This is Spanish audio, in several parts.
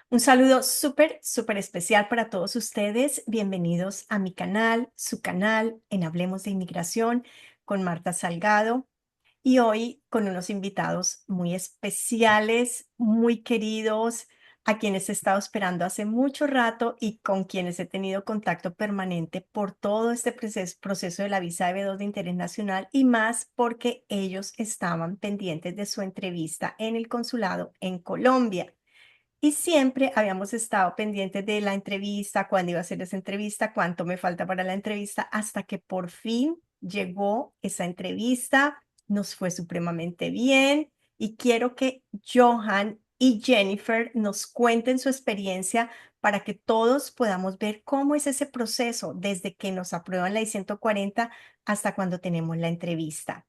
Un saludo súper, súper especial para todos ustedes. Bienvenidos a mi canal, su canal en Hablemos de Inmigración con Marta Salgado. Y hoy con unos invitados muy especiales, muy queridos, a quienes he estado esperando hace mucho rato y con quienes he tenido contacto permanente por todo este proceso de la visa de B2 de interés nacional y más porque ellos estaban pendientes de su entrevista en el consulado en Colombia. Y siempre habíamos estado pendientes de la entrevista, cuándo iba a ser esa entrevista, cuánto me falta para la entrevista, hasta que por fin llegó esa entrevista. Nos fue supremamente bien y quiero que Johan y Jennifer nos cuenten su experiencia para que todos podamos ver cómo es ese proceso desde que nos aprueban la I-140 hasta cuando tenemos la entrevista.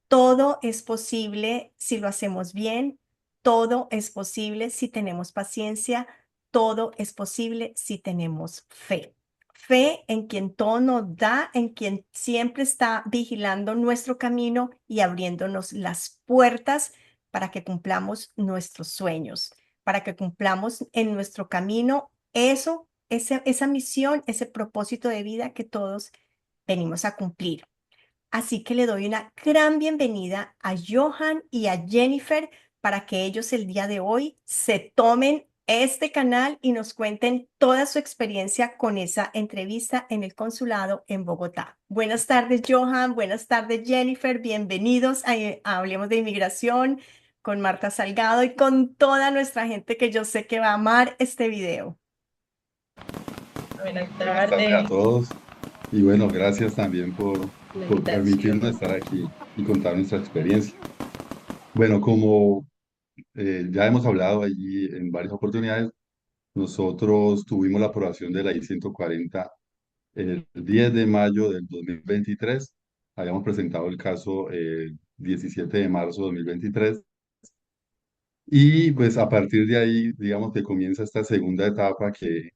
Todo es posible si lo hacemos bien, todo es posible si tenemos paciencia, todo es posible si tenemos fe. Fe en quien todo nos da, en quien siempre está vigilando nuestro camino y abriéndonos las puertas para que cumplamos nuestros sueños, para que cumplamos en nuestro camino esa misión, ese propósito de vida que todos venimos a cumplir. Así que le doy una gran bienvenida a Johan y a Jennifer para que ellos el día de hoy se tomen este canal y nos cuenten toda su experiencia con esa entrevista en el consulado en Bogotá. Buenas tardes, Johan. Buenas tardes, Jennifer. Bienvenidos a Hablemos de Inmigración con Marta Salgado y con toda nuestra gente que yo sé que va a amar este video. Buenas Buenas tardes a tardes, todos y bueno, gracias también la por permitirnos invitación. estar aquí y contar nuestra experiencia. Bueno, como ya hemos hablado allí en varias oportunidades, nosotros tuvimos la aprobación de la I-140 el 10 de mayo del 2023. Habíamos presentado el caso el 17 de marzo de 2023 y pues a partir de ahí, digamos que comienza esta segunda etapa que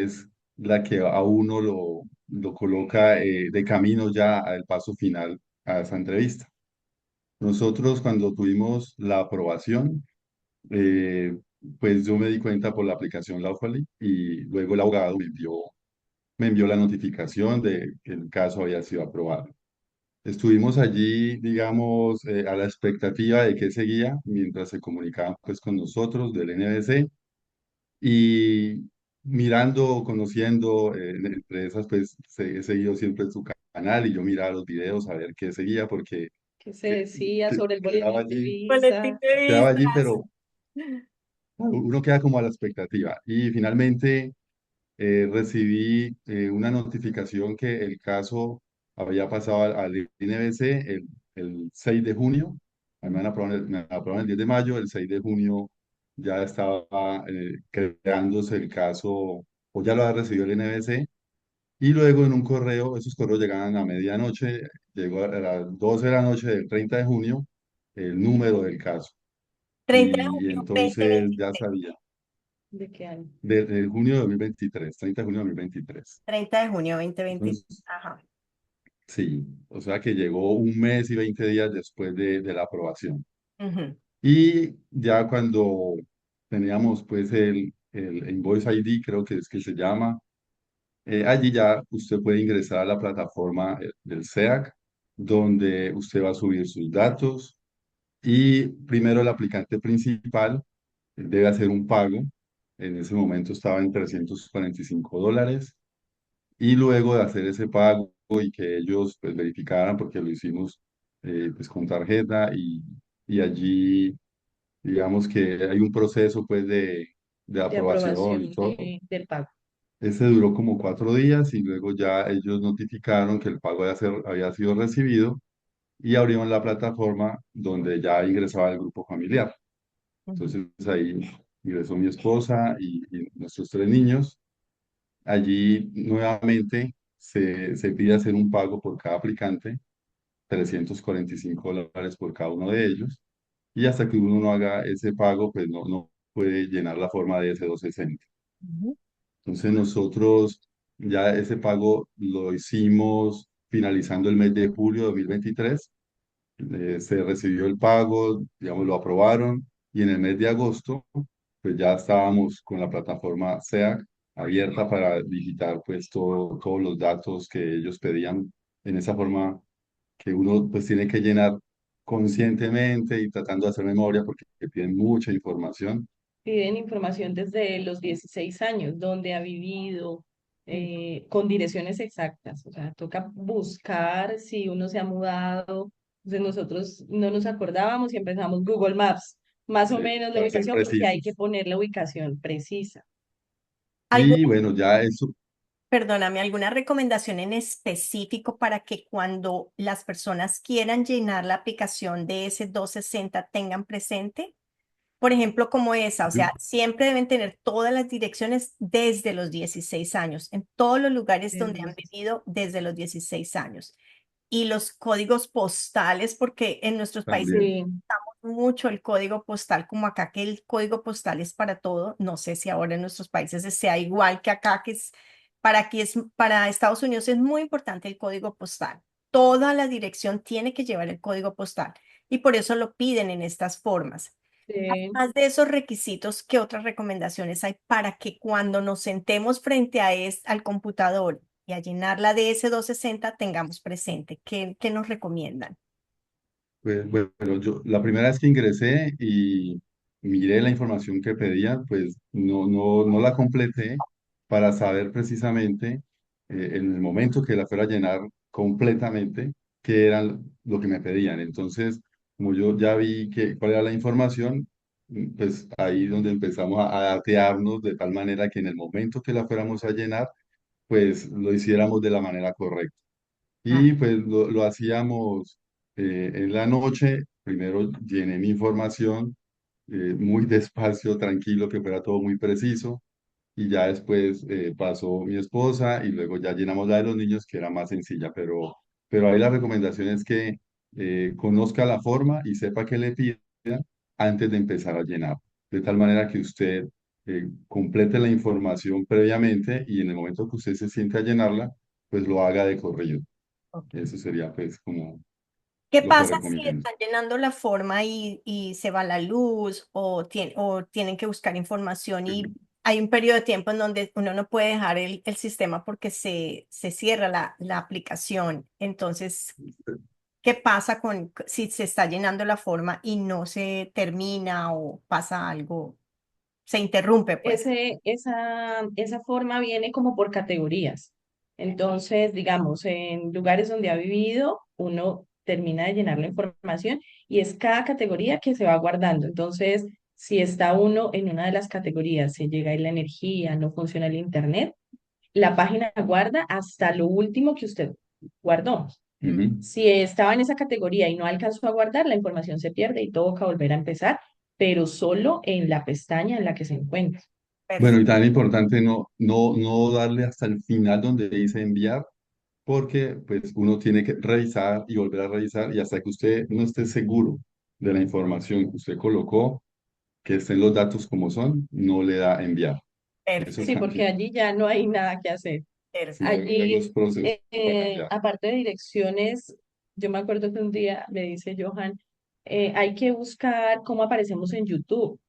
es la que a uno lo coloca de camino ya al paso final a esa entrevista. Nosotros cuando tuvimos la aprobación, eh, pues yo me di cuenta por la aplicación Lawfully y luego el abogado me envió la notificación de que el caso había sido aprobado. Estuvimos allí, digamos, a la expectativa de qué seguía mientras se comunicaban pues con nosotros del NBC y mirando, conociendo, entre esas, pues he seguido siempre su canal y yo miraba los videos a ver qué seguía porque ¿Qué se decía sobre el quedaba boletín de allí, visa? quedaba allí, pero uno queda como a la expectativa. Y finalmente recibí una notificación que el caso había pasado al INBC el 6 de junio. A mí me aprobaron el 10 de mayo, el 6 de junio ya estaba creándose el caso, o ya lo había recibido el INBC. Y luego en un correo, esos correos llegaban a medianoche, llegó a las 12 de la noche del 30 de junio el número del caso. 30 de Y junio entonces ya 2023. sabía, ¿De qué año? desde junio de 2023, 30 de junio de 2023. 30 de junio 2023. Entonces, Ajá. sí, o sea que llegó un mes y 20 días después de la aprobación. Ujú. Y ya cuando teníamos pues el Invoice ID, creo que es que se llama, allí ya usted puede ingresar a la plataforma del SEAC, donde usted va a subir sus datos y primero el aplicante principal debe hacer un pago. En ese momento estaba en $345 y luego de hacer ese pago y que ellos pues verificaran porque lo hicimos pues con tarjeta y allí digamos que hay un proceso pues de De aprobación y aprobación todo. del pago. Ese duró como 4 días y luego ya ellos notificaron que el pago había sido recibido y abrieron la plataforma donde ya ingresaba el grupo familiar. Ujú. Entonces ahí ingresó mi esposa y nuestros 3 niños. Allí nuevamente se pide hacer un pago por cada aplicante, $345 por cada uno de ellos, y hasta que uno no haga ese pago, pues no puede llenar la forma de S260. Ujú. Entonces nosotros ya ese pago lo hicimos finalizando el mes de julio de 2023. Se recibió el pago, digamos, lo aprobaron, y en el mes de agosto pues ya estábamos con la plataforma SEAC abierta para digitar pues todos los datos que ellos pedían en esa forma que uno pues tiene que llenar conscientemente y tratando de hacer memoria porque piden mucha información. Piden información desde los 16 años, dónde ha vivido, Mm. con direcciones exactas. O sea, toca buscar si uno se ha mudado. Entonces nosotros no nos acordábamos y empezamos Google Maps, más o menos la Para ser ubicación, porque hay que precisos. poner la ubicación precisa. Y bueno, ya eso, Perdóname, ¿alguna recomendación en específico para que cuando las personas quieran llenar la aplicación de S260 tengan presente? Por ejemplo, como esa, o yo- sea, siempre deben tener todas las direcciones desde los 16 años, en todos los lugares donde han vivido desde los 16 años. Y los códigos postales, porque en nuestros países también. Sí, mucho el código postal, como acá que el código postal es para todo. No sé si ahora en nuestros países sea igual que acá, que es para aquí es para Estados Unidos es muy importante el código postal. Toda la dirección tiene que llevar el código postal y por eso lo piden en estas formas. sí. Además de esos requisitos, ¿qué otras recomendaciones hay para que cuando nos sentemos frente a al computador y a llenar la DS260 tengamos presente? ¿Qué nos recomiendan? Pues bueno, yo la primera vez que ingresé y miré la información que pedían, pues no la completé para saber precisamente en el momento que la fuera a llenar completamente qué era lo que me pedían. Entonces, como yo ya vi cuál era la información, pues ahí donde empezamos a datearnos de tal manera que en el momento que la fuéramos a llenar, pues lo hiciéramos de la manera correcta. Ah, Y pues lo hacíamos en la noche. Primero llené mi información muy despacio, tranquilo, que fuera todo muy preciso. Y ya después pasó mi esposa y luego ya llenamos la de los niños, que era más sencilla. Pero ahí la recomendación es que conozca la forma y sepa qué le pida antes de empezar a llenar. De tal manera que usted complete la información previamente y en el momento que usted se siente a llenarla, pues lo haga de corrido. ok. Eso sería pues como ¿Qué lo que pasa si recomiendo. están llenando la forma y se va la luz o tienen que buscar información y hay un periodo de tiempo en donde uno no puede dejar el sistema porque se cierra la aplicación? Entonces, ¿qué pasa si se está llenando la forma y no se termina o pasa algo, se interrumpe, pues? Esa forma viene como por categorías. Entonces, digamos, en lugares donde ha vivido, uno termina de llenar la información y es cada categoría que se va guardando. Entonces, si está uno en una de las categorías, se llega ahí la energía, no funciona el internet, la página guarda hasta lo último que usted guardó. Mm, Ujú. Si estaba en esa categoría y no alcanzó a guardar, la información se pierde y toca volver a empezar, pero solo en la pestaña en la que se encuentra. Bueno, perfecto. y también importante no darle hasta el final donde dice enviar, porque pues uno tiene que revisar y volver a revisar y hasta que usted no esté seguro de la información que usted colocó, que estén los datos como son, no le da enviar. Eso Sí, porque también. allí ya no hay nada que hacer. Sí, luego Allí, es proceso para enviar. aparte de direcciones, yo me acuerdo que un día me dice Johan, hay que buscar cómo aparecemos en YouTube,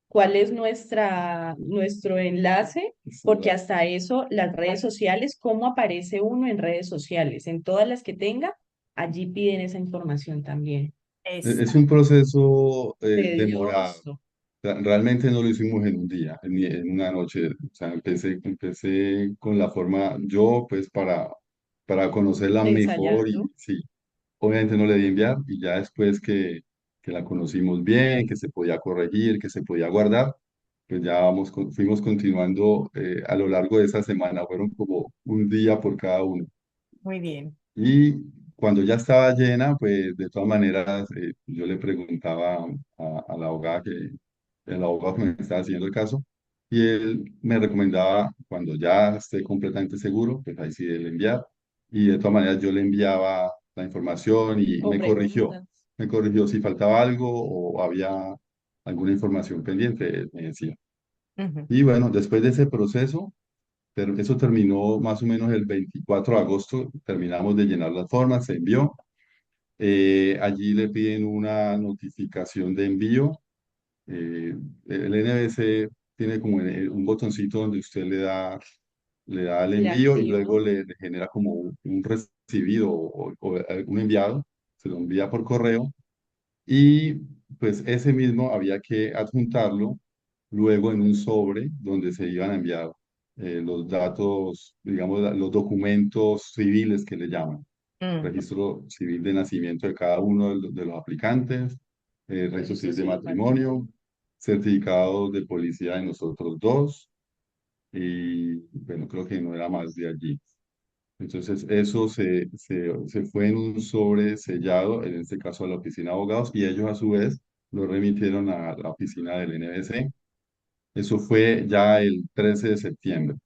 cuál es nuestro enlace, porque hasta eso, las redes sociales, cómo aparece uno en redes sociales, en todas las que tenga, allí piden esa información también. Es un proceso demorado. Tedioso. Realmente no lo hicimos en un día, en una noche. O sea, empecé con la forma yo, pues para conocerla mejor y Ensayando. sí, obviamente no le di enviar y ya después que la conocimos bien, que se podía corregir, que se podía guardar, pues ya fuimos continuando a lo largo de esa semana. Fueron como un día por cada uno. Muy bien. Y cuando ya estaba llena, pues de todas maneras yo le preguntaba a la abogada el abogado que me estaba haciendo el caso, y él me recomendaba cuando ya esté completamente seguro, pues ahí sí él enviar. Y de todas maneras yo le enviaba la información y O preguntas. me corrigió si faltaba algo o había alguna información pendiente, él me decía. Ujú. Y bueno, después de ese proceso, pero eso terminó más o menos el 24 de agosto, terminamos de llenar las formas, se envió. Allí le piden una notificación de envío. El NBC tiene como un botoncito donde usted le da el Le envío y luego activo. le genera como un recibido o un enviado, se lo envía por correo y pues ese mismo había que adjuntarlo luego en un sobre donde se iban a enviar los datos, digamos, los documentos civiles que le llaman. Ujú. Registro civil de nacimiento de cada uno de los aplicantes, registro Registro civil de civil matrimonio, matrimonio. certificado de policía de nosotros dos y bueno, creo que no era más de allí. Entonces, eso se fue en un sobre sellado, en este caso a la oficina de abogados, y ellos a su vez lo remitieron a la oficina del NBC. Eso fue ya el 13 de septiembre.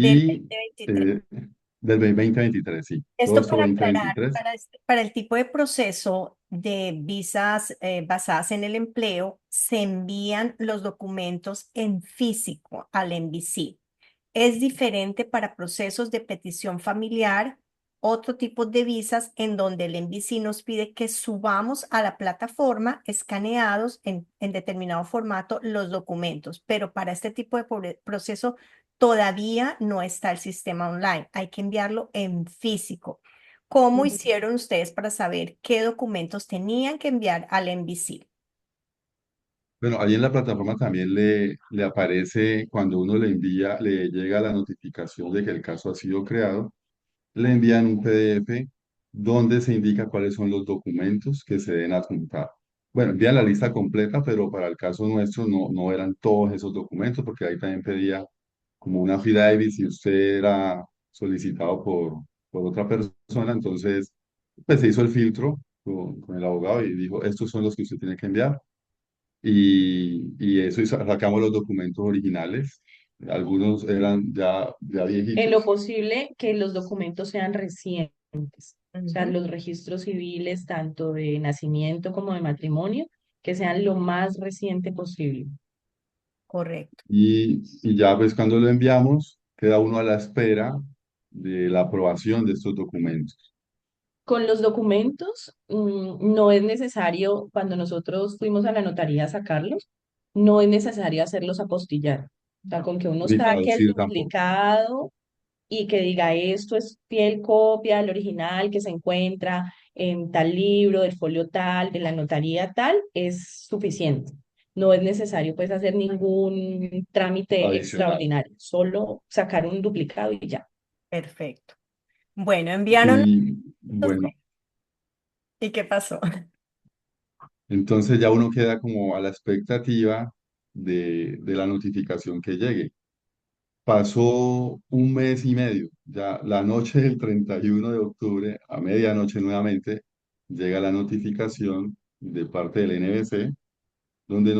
Del Y 2023. eh, del 2023, sí. Todo Esto esto para aclarar, 2023. para el tipo de proceso de visas basadas en el empleo, se envían los documentos en físico al NVC. Es diferente para procesos de petición familiar, otro tipo de visas en donde el NVC nos pide que subamos a la plataforma escaneados en determinado formato los documentos, pero para este tipo de proceso todavía no está el sistema online, hay que enviarlo en físico. ¿Cómo Ujú. hicieron ustedes para saber qué documentos tenían que enviar al NVC? Bueno, ahí en la plataforma también le aparece cuando uno le envía, le llega la notificación de que el caso ha sido creado, le envían un PDF donde se indica cuáles son los documentos que se deben adjuntar. Bueno, envían la lista completa, pero para el caso nuestro no eran todos esos documentos, porque ahí también pedía como una affidavit si usted era solicitado por otra persona. Entonces, pues se hizo el filtro con el abogado y dijo, estos son los que usted tiene que enviar. Y eso, y sacamos los documentos originales. Algunos eran ya En lo viejitos. posible que los documentos sean recientes, o sea, Ujú, los registros civiles, tanto de nacimiento como de matrimonio, que sean lo más reciente posible. correcto. Y ya pues cuando lo enviamos, queda uno a la espera de la aprobación de estos documentos. Con los documentos, no es necesario, cuando nosotros fuimos a la notaría a sacarlos, no es necesario hacerlos apostillar. O sea, con que uno Ni saque el traducir tampoco. duplicado y que diga esto es fiel copia del original que se encuentra en tal libro, del folio tal, de la notaría tal, es suficiente. No es necesario pues hacer ningún trámite Adicional. extraordinario, solo sacar un duplicado y ya. Perfecto. Bueno, enviaron Y los bueno, documentos. ¿Y qué pasó? entonces ya uno queda como a la expectativa de la notificación que llegue. Pasó un mes y medio, ya la noche del 31 de octubre, a medianoche nuevamente, llega la notificación de parte del NBC, donde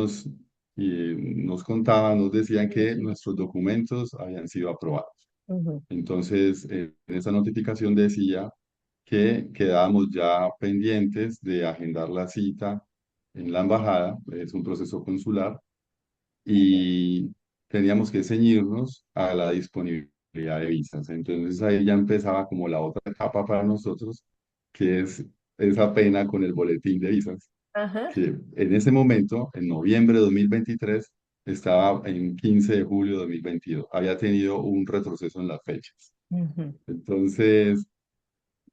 nos contaban, nos decían que nuestros documentos habían sido aprobados. Ujú, Entonces, en esa notificación decía que quedábamos ya pendientes de agendar la cita en la embajada, es un proceso consular, y teníamos que ceñirnos a la disponibilidad de visas. Entonces ahí ya empezaba como la otra etapa para nosotros, que es esa pena con el boletín de visas, ajá, que en ese momento, en noviembre de 2023, estaba en 15 de julio de 2022. Había tenido un retroceso en las fechas. ujú, Entonces,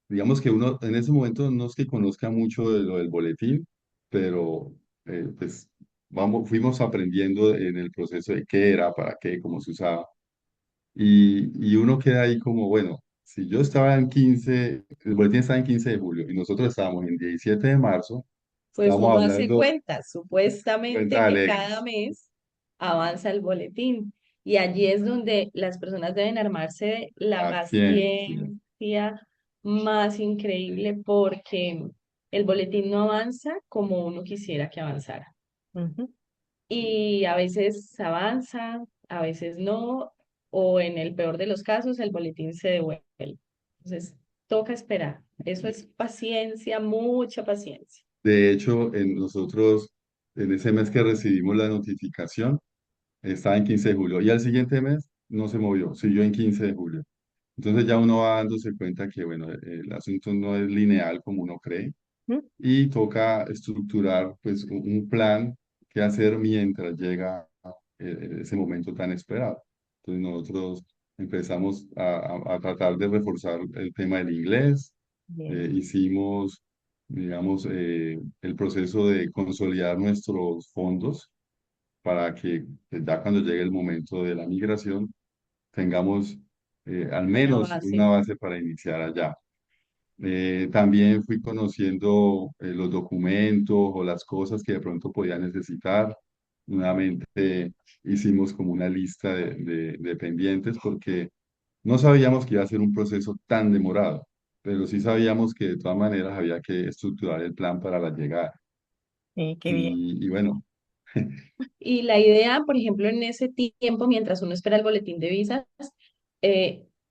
digamos que uno en ese momento no es que conozca mucho de lo del boletín, pero pues fuimos aprendiendo en el proceso de qué era, para qué, cómo se usaba. Y uno queda ahí como, bueno, si yo estaba en 15, el boletín estaba en 15 de julio y nosotros estábamos en 17 de marzo, Pues estamos uno hace hablando cuentas, supuestamente cuentas que cada alegres. mes avanza el boletín. Y allí es donde las personas deben armarse la Paciencia. paciencia más increíble porque el boletín no avanza como uno quisiera que avanzara. ujú. Y a veces avanza, a veces no, o en el peor de los casos el boletín se devuelve. Entonces, toca esperar. Eso es paciencia, mucha paciencia. De hecho, nosotros, en ese mes que recibimos la notificación, estaba en 15 de julio y al siguiente mes no se movió, siguió en 15 de julio. Entonces ya uno va dándose cuenta que, bueno, el asunto no es lineal como uno cree ¿Mm? y toca estructurar pues un plan que hacer mientras llega ese momento tan esperado. Entonces nosotros empezamos a tratar de reforzar el tema del inglés, Bien. hicimos, digamos, el proceso de consolidar nuestros fondos para que ya cuando llegue el momento de la migración tengamos al Una menos una base. base para iniciar allá. También fui conociendo los documentos o las cosas que de pronto podía necesitar. Nuevamente hicimos como una lista de pendientes porque no sabíamos que iba a ser un proceso tan demorado, pero sí sabíamos que de todas maneras había que estructurar el plan para la llegada. Sí, qué bien. Y bueno, Y la idea, por ejemplo, en ese tiempo, mientras uno espera el boletín de visas,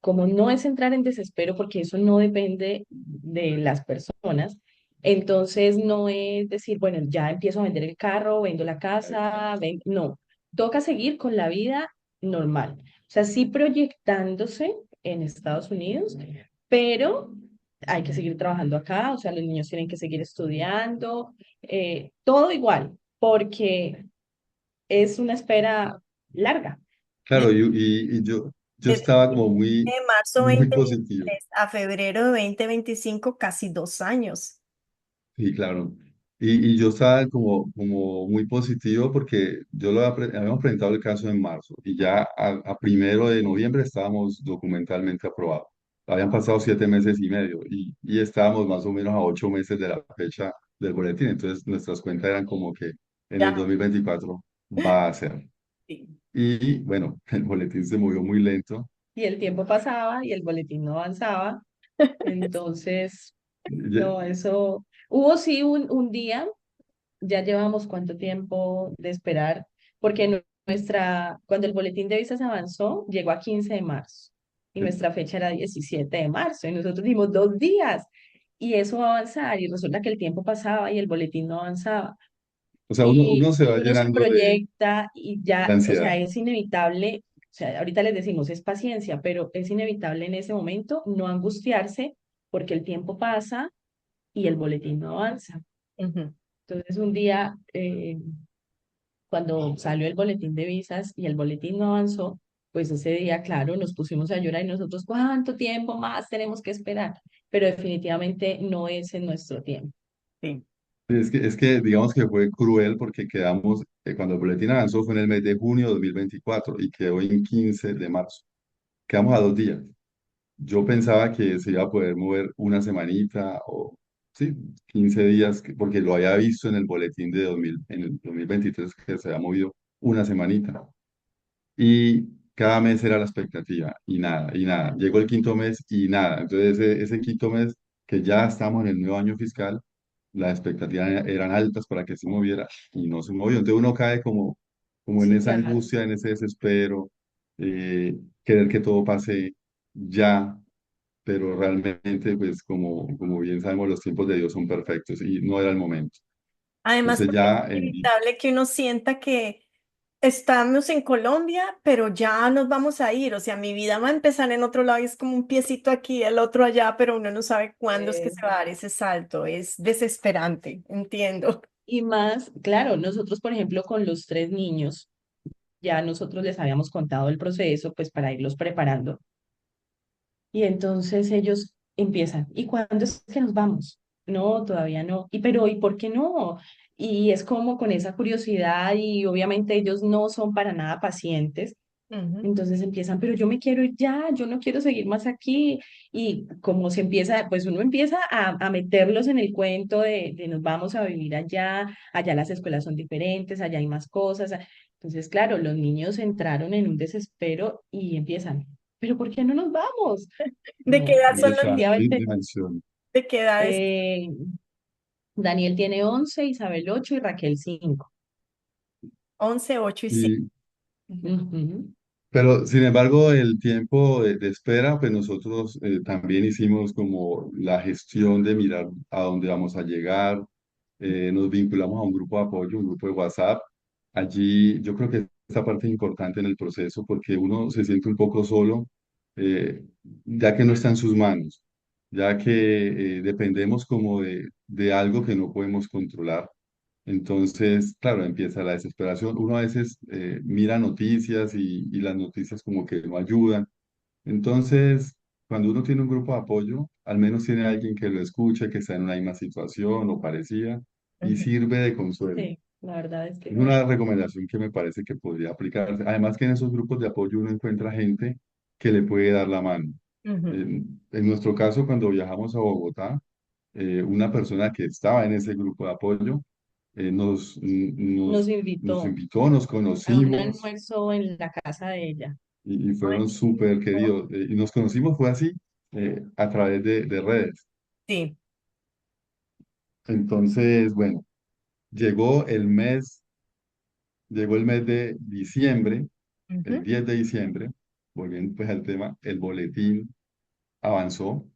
como no es entrar en desespero, porque eso no depende de las personas, entonces no es decir, bueno, ya empiezo a vender el carro, vendo la casa, no, toca seguir con la vida normal. O sea, sí proyectándose en Estados Unidos, pero hay que seguir trabajando acá, o sea, los niños tienen que seguir estudiando, todo igual, porque es una espera larga. claro, y yo Desde estaba como muy, marzo muy positivo. 2023 a febrero de 2025, casi 2 años. Sí, claro. Y yo estaba como muy positivo porque yo habíamos presentado el caso en marzo y ya a 1 de noviembre estábamos documentalmente aprobados. Habían pasado 7 meses y medio y estábamos más o menos a 8 meses de la fecha del boletín. Entonces nuestras cuentas eran como que en el Ya. 2024 va a ser. Sí. Y bueno, el boletín se movió muy lento. Y el tiempo pasaba y el boletín no avanzaba. Entonces, Ya- no, eso. Hubo sí un día, ya llevamos cuánto tiempo de esperar, porque cuando el boletín de visas avanzó, llegó a 15 de marzo y nuestra fecha era 17 de marzo y nosotros dimos 2 días y eso va a avanzar y resulta que el tiempo pasaba y el boletín no avanzaba. O sea, uno se Y va uno se llenando proyecta y de ya, o sea, ansiedad. es inevitable, o sea, ahorita les decimos es paciencia, pero es inevitable en ese momento no angustiarse porque el tiempo pasa y el boletín no avanza. Ujú. Entonces, un día, cuando salió el boletín de visas y el boletín no avanzó, pues ese día, claro, nos pusimos a llorar y nosotros, ¿cuánto tiempo más tenemos que esperar? Pero definitivamente no es en nuestro tiempo. Sí. Sí, es que digamos que fue cruel porque quedamos, cuando el boletín avanzó fue en el mes de junio de 2024 y quedó en 15 de marzo. Quedamos a 2 días. Yo pensaba que se iba a poder mover una semanita o, sí, 15 días, porque lo había visto en el boletín de 2000, en el 2023 que se había movido una semanita. Y cada mes era la expectativa y nada, y nada. Llegó el quinto mes y nada. Entonces ese quinto mes, que ya estamos en el nuevo año fiscal, las expectativas eran altas para que se moviera y no se movió. Entonces uno cae como en Sí, esa claro. angustia, en ese desespero, querer que todo pase ya, pero realmente, pues como bien sabemos, los tiempos de Dios son perfectos y no era el momento. Además, Entonces porque es ya inevitable que uno sienta que estamos en Colombia, pero ya nos vamos a ir. O sea, mi vida va a empezar en otro lado y es como un piecito aquí, el otro allá, pero uno no sabe cuándo es que se va a dar ese salto. Es desesperante, entiendo. Y más, claro, nosotros, por ejemplo, con los 3 niños, ya nosotros les habíamos contado el proceso, pues para irlos preparando. Y entonces ellos empiezan, ¿y cuándo es que nos vamos? No, todavía no. Y pero, ¿y por qué no? Y es como con esa curiosidad y obviamente ellos no son para nada pacientes. Ujú. Entonces empiezan, pero yo me quiero ir ya, yo no quiero seguir más aquí. Y como se empieza, pues uno empieza a meterlos en el cuento de nos vamos a vivir allá, allá las escuelas son diferentes, allá hay más cosas. Entonces, claro, los niños entraron en un desespero y empiezan, pero ¿por qué no nos vamos? ¿De qué No, edad y son los definitivamente, dimensión. ¿De qué edad es? eh, Daniel tiene 11, Isabel 8 y Raquel 5. 11, 8 y 5. Y, Ujú. Ujú. pero sin embargo, el tiempo de espera, pues nosotros también hicimos como la gestión de mirar a dónde vamos a llegar. Nos vinculamos a un grupo de apoyo, un grupo de WhatsApp. Allí yo creo que esta parte es importante en el proceso porque uno se siente un poco solo, eh, ya que no está en sus manos, ya que dependemos como de algo que no podemos controlar. Entonces, claro, empieza la desesperación. Uno a veces mira noticias y las noticias como que no ayudan. Entonces, cuando uno tiene un grupo de apoyo, al menos tiene alguien que lo escuche, que está en una misma situación o parecida, y Ujú, sirve de consuelo. Sí, la verdad es que Es sí. una recomendación que me parece que podría aplicarse. Además que en esos grupos de apoyo uno encuentra gente que le puede dar la mano. ujú. En nuestro caso, cuando viajamos a Bogotá, una persona que estaba en ese grupo de apoyo Nos nos invitó invitó, nos a un conocimos almuerzo en la casa de ella. y Ay, fueron qué súper lindo. queridos. Y nos conocimos fue así, a través de redes. Sí. Entonces, bueno, llegó el mes de diciembre, el Ujú. 10 de diciembre, volviendo pues al tema, el boletín avanzó,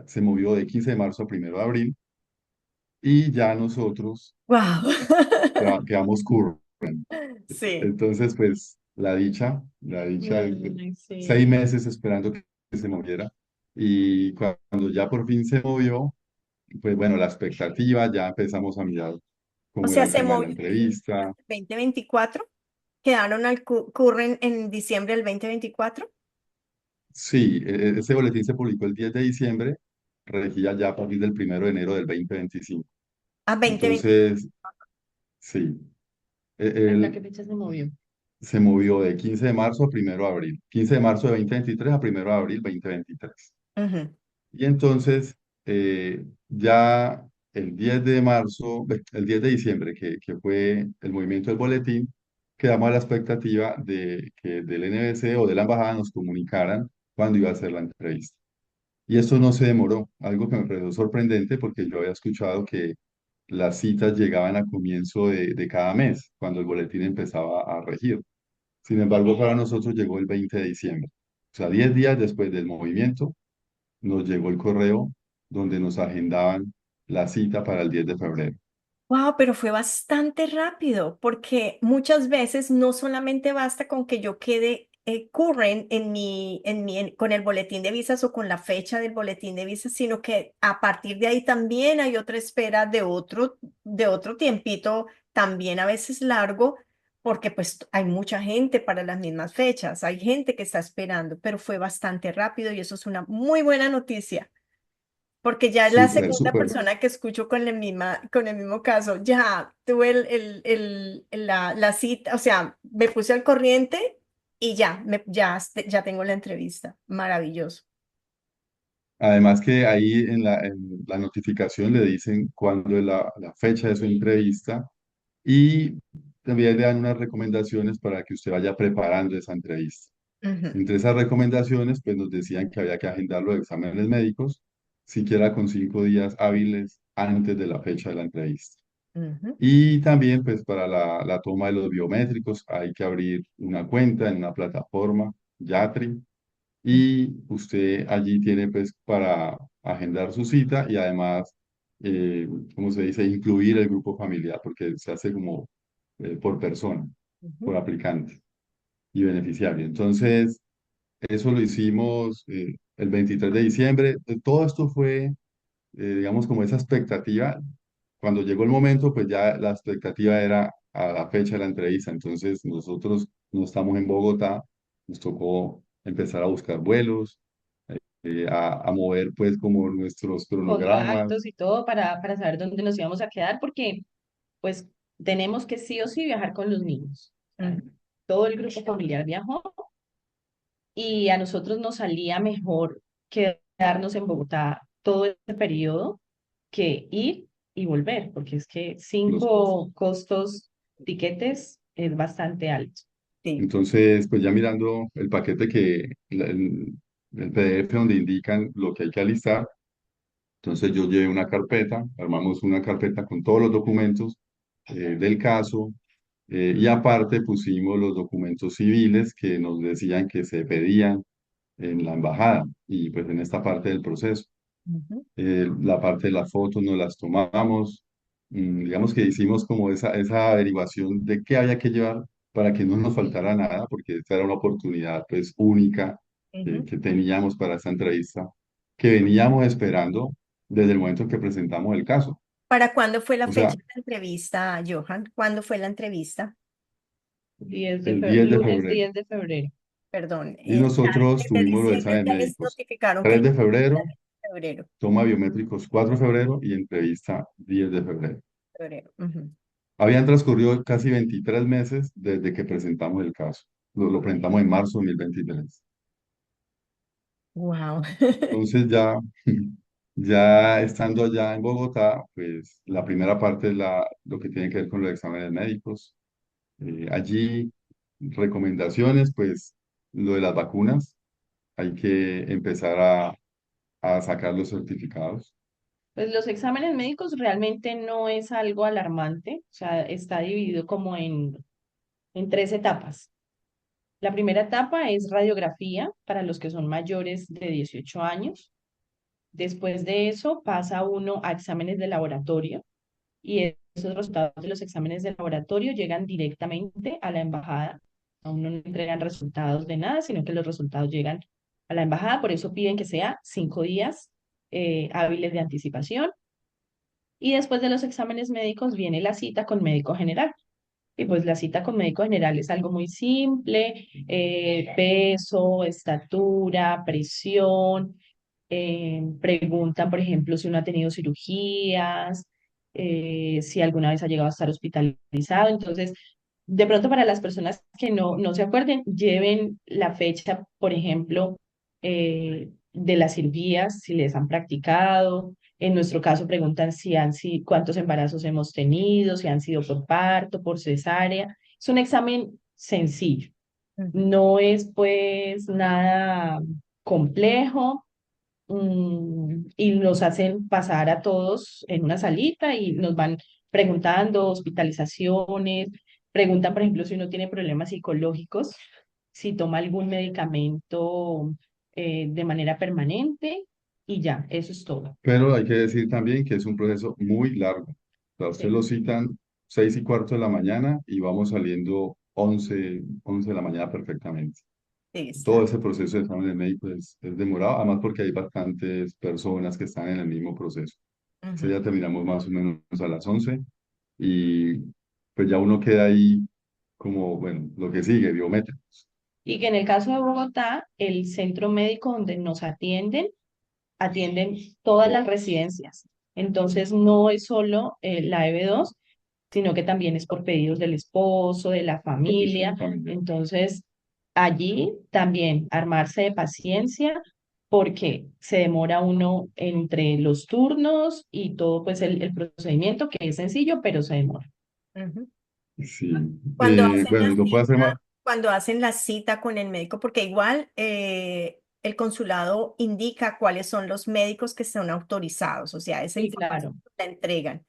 se movió de 15 de marzo a 1 de abril y ya nosotros Wow. quedamos current. Sí. Entonces, pues la dicha, Ay, 6 sí. meses esperando que se moviera y cuando ya por fin se movió, pues bueno, la expectativa, ya empezamos a mirar O cómo era sea, el se tema de la movió entrevista. 2024. Quedaron al curren en diciembre del 2024. Sí, ese boletín se publicó el 10 de diciembre, regía ya a partir del 1 de enero del 2025. A 2024. Entonces, sí, ¿Hasta qué él fecha se movió? se movió de 15 de marzo a 1 de abril, 15 de marzo de 2023 a 1 de abril 2023. Ujú, Y entonces, ya el 10 de marzo, el 10 de diciembre, que fue el movimiento del boletín, quedamos a la expectativa de que del NBC o de la embajada nos comunicaran cuándo iba a ser la entrevista. Y eso no se demoró, algo que me pareció sorprendente porque yo había escuchado que las citas llegaban a comienzo de cada mes, cuando el boletín empezaba a regir. Sin embargo, para nosotros llegó el 20 de diciembre. O sea, 10 días después del movimiento, nos llegó el correo donde nos agendaban la cita para el 10 de febrero. wow, pero fue bastante rápido, porque muchas veces no solamente basta con que yo quede current con el boletín de visas o con la fecha del boletín de visas, sino que a partir de ahí también hay otra espera de otro tiempito, también a veces largo, porque pues hay mucha gente para las mismas fechas, hay gente que está esperando, pero fue bastante rápido y eso es una muy buena noticia. Porque ya es la Súper, segunda súper. persona que escucho con el mismo caso. Ya tuve la cita, o sea, me puse al corriente y ya tengo la entrevista. Maravilloso. Además que ahí en la notificación le dicen cuándo es la fecha de su entrevista y también le dan unas recomendaciones para que usted vaya preparando esa entrevista. Ujú, Entre esas recomendaciones, pues nos decían que había que agendar los exámenes médicos, siquiera con 5 días hábiles antes de la fecha de la entrevista. ujú, Y también, pues para la toma de los biométricos, hay que abrir una cuenta en una plataforma, Yatri, y usted allí tiene, pues, para agendar su cita y además, ¿cómo se dice?, incluir el grupo familiar, porque se hace como por persona, ujú, por aplicante y beneficiario. Entonces, eso lo hicimos el 23 de diciembre. Todo esto fue, digamos, como esa expectativa. Cuando llegó el momento, pues ya la expectativa era a la fecha de la entrevista. Entonces, nosotros no estamos en Bogotá, nos tocó empezar a buscar vuelos, a mover, pues, como nuestros cronogramas. Contactos y todo para saber dónde nos íbamos a quedar, porque pues tenemos que sí o sí viajar con los niños. O sea, ujú, todo el grupo familiar viajó y a nosotros nos salía mejor quedarnos en Bogotá todo este periodo que ir y volver, porque es que Los costos. 5 costos tiquetes es bastante alto. sí. Entonces, pues ya mirando el paquete el PDF donde indican lo que hay que alistar, entonces yo llevé una carpeta, armamos una carpeta con todos los documentos del caso y aparte pusimos los documentos civiles que nos decían que se pedían en la embajada y pues en esta parte del proceso. Ujú, La parte de las fotos nos las tomamos, digamos que hicimos como esa averiguación de qué había que llevar para que no nos faltara nada, porque esta era una oportunidad pues única ujú. que teníamos para esta entrevista, que veníamos esperando desde el momento en que presentamos el caso. ¿Para cuándo fue la O sea, fecha de la entrevista, Johan? ¿Cuándo fue la entrevista? 10 de el fe- 10 de lunes febrero. 10 de febrero. Perdón, Y o sea, nosotros desde tuvimos los diciembre exámenes ya les médicos notificaron que 3 el de febrero, febrero. toma biométricos 4 de febrero y entrevista 10 de febrero. Febrero. Ujú. Habían transcurrido casi 23 meses desde que presentamos el caso. Lo presentamos en marzo de 2023. Wow. Entonces ya, ya estando allá en Bogotá, pues la primera parte es lo que tiene que ver con los exámenes médicos. Allí, recomendaciones, pues lo de las vacunas, hay que empezar a sacar los certificados. Pues los exámenes médicos realmente no es algo alarmante, o sea, está dividido como en tres etapas. La primera etapa es radiografía para los que son mayores de 18 años. Después de eso pasa uno a exámenes de laboratorio y esos resultados de los exámenes de laboratorio llegan directamente a la embajada. A uno no le entregan resultados de nada, sino que los resultados llegan a la embajada. Por eso piden que sea 5 días hábiles de anticipación. Y después de los exámenes médicos viene la cita con médico general. Y pues la cita con médico general es algo muy simple, peso, estatura, presión, preguntan, por ejemplo, si uno ha tenido cirugías, si alguna vez ha llegado a estar hospitalizado. Entonces, de pronto para las personas que no se acuerden, lleven la fecha, por ejemplo, de las cirugías, si les han practicado. En nuestro caso preguntan si cuántos embarazos hemos tenido, si han sido por parto, por cesárea. Es un examen sencillo. Ujú. No es pues nada complejo. Y nos hacen pasar a todos en una salita y nos van preguntando hospitalizaciones, preguntan, por ejemplo, si uno tiene problemas psicológicos, si toma algún medicamento de manera permanente y ya, eso es todo. Pero hay que decir también que es un proceso muy largo. O sea, usted Sí. lo citan 6:15 de la mañana y vamos saliendo 11 de la mañana perfectamente. Sí, Todo está. ese proceso de exámenes médicos es demorado, además porque hay bastantes personas que están en el mismo proceso. Entonces Ujú. ya terminamos más o menos a las 11 y pues ya uno queda ahí como, bueno, lo que sigue, biométricos. Y que en el caso de Bogotá, el centro médico donde nos atienden todas las residencias. Entonces, no es solo la EB2, sino que también es por pedidos del esposo, de la Protección familia. familiar. Entonces, allí también armarse de paciencia porque se demora uno entre los turnos y todo pues el procedimiento que es sencillo, pero se demora. Ujú. Sí. Cuando hacen Bueno, la y lo puede hacer más. cita, cuando hacen la cita con el médico, porque igual el consulado indica cuáles son los médicos que son autorizados, o sea, esa Sí, información claro. la entregan.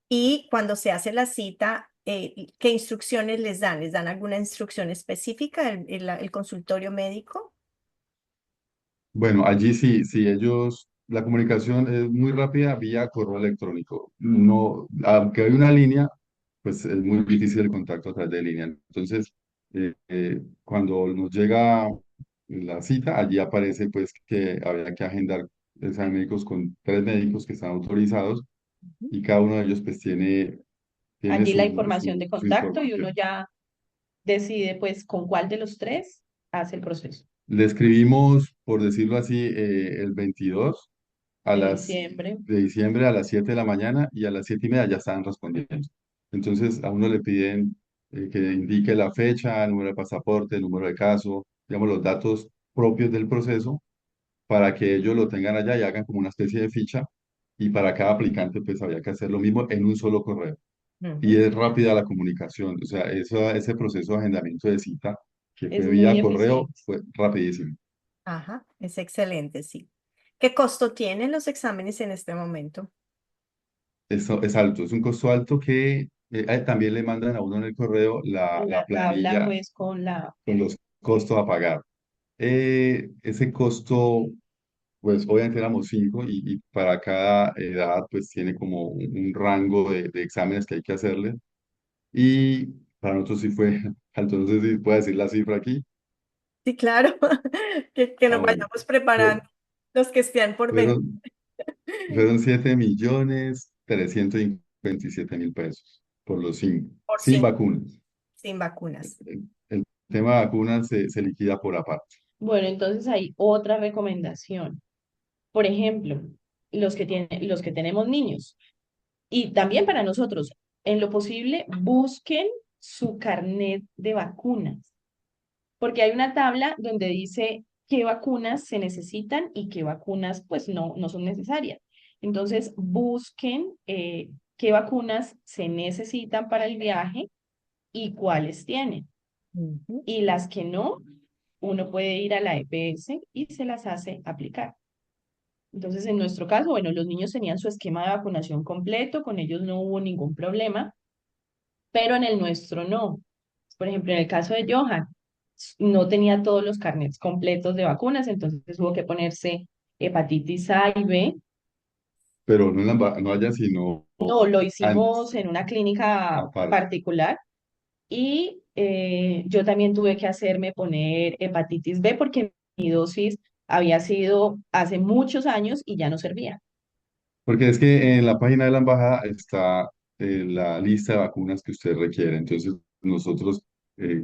Y cuando se hace la cita, ¿qué instrucciones les dan? ¿Les dan alguna instrucción específica el consultorio médico? Bueno, allí sí, sí, la comunicación es muy rápida vía correo electrónico. No, aunque hay una línea, pues es muy difícil el contacto a través de línea. Entonces, cuando nos llega la cita, allí aparece pues que había que agendar exámenes médicos con 3 médicos que están autorizados Ujú. y cada uno de ellos pues tiene Allí la su, información de su, su contacto y uno información. ya decide pues con cuál de los tres hace el proceso. Le escribimos, por decirlo así, el 22 De diciembre. de diciembre a las 7 de la mañana y a las 7:30 ya estaban respondiendo. Entonces a uno le piden que indique la fecha, el número de pasaporte, el número de caso, digamos los datos propios del proceso para que ellos lo tengan allá y hagan como una especie de ficha y para cada aplicante pues había que hacer lo mismo en un solo correo. Y Ujú. es rápida la comunicación, o sea, ese proceso de agendamiento de cita que Es fue muy vía correo eficiente. fue rapidísimo. Ajá, es excelente, sí. ¿Qué costo tienen los exámenes en este momento? Eso es alto, es un costo alto que también le mandan a uno en el correo la La tabla planilla pues con la... con los costos a pagar. Ese costo, pues obviamente éramos 5 y para cada edad pues tiene como un rango de exámenes que hay que hacerle. Y para nosotros sí fue alto, no sé si puedo decir la cifra aquí. Sí, claro, que Ah, nos bueno, vayamos preparando fue- los que estén por venir. fueron, fueron 7 millones. 327.000 pesos por los cinco, por sin 5 vacunas. sin vacunas. El tema de vacunas se liquida por aparte. Bueno, entonces hay otra recomendación. Por ejemplo, los que tenemos niños y también para nosotros, en lo posible, busquen su carnet de vacunas, porque hay una tabla donde dice qué vacunas se necesitan y qué vacunas pues no son necesarias. Entonces, busquen qué vacunas se necesitan para el viaje y cuáles tienen. Ujú. Y las que no, uno puede ir a la EPS y se las hace aplicar. Entonces, en nuestro caso, bueno, los niños tenían su esquema de vacunación completo, con ellos no hubo ningún problema, pero en el nuestro no. Por ejemplo, en el caso de Johan, no tenía todos los carnets completos de vacunas, entonces tuvo que ponerse hepatitis A y B. Pero no, no haya sino No, lo antes, hicimos en una clínica aparte. particular y yo también tuve que hacerme poner hepatitis B porque mi dosis había sido hace muchos años y ya no servía. Porque es que en la página de la embajada está la lista de vacunas que usted requiere. Entonces, nosotros,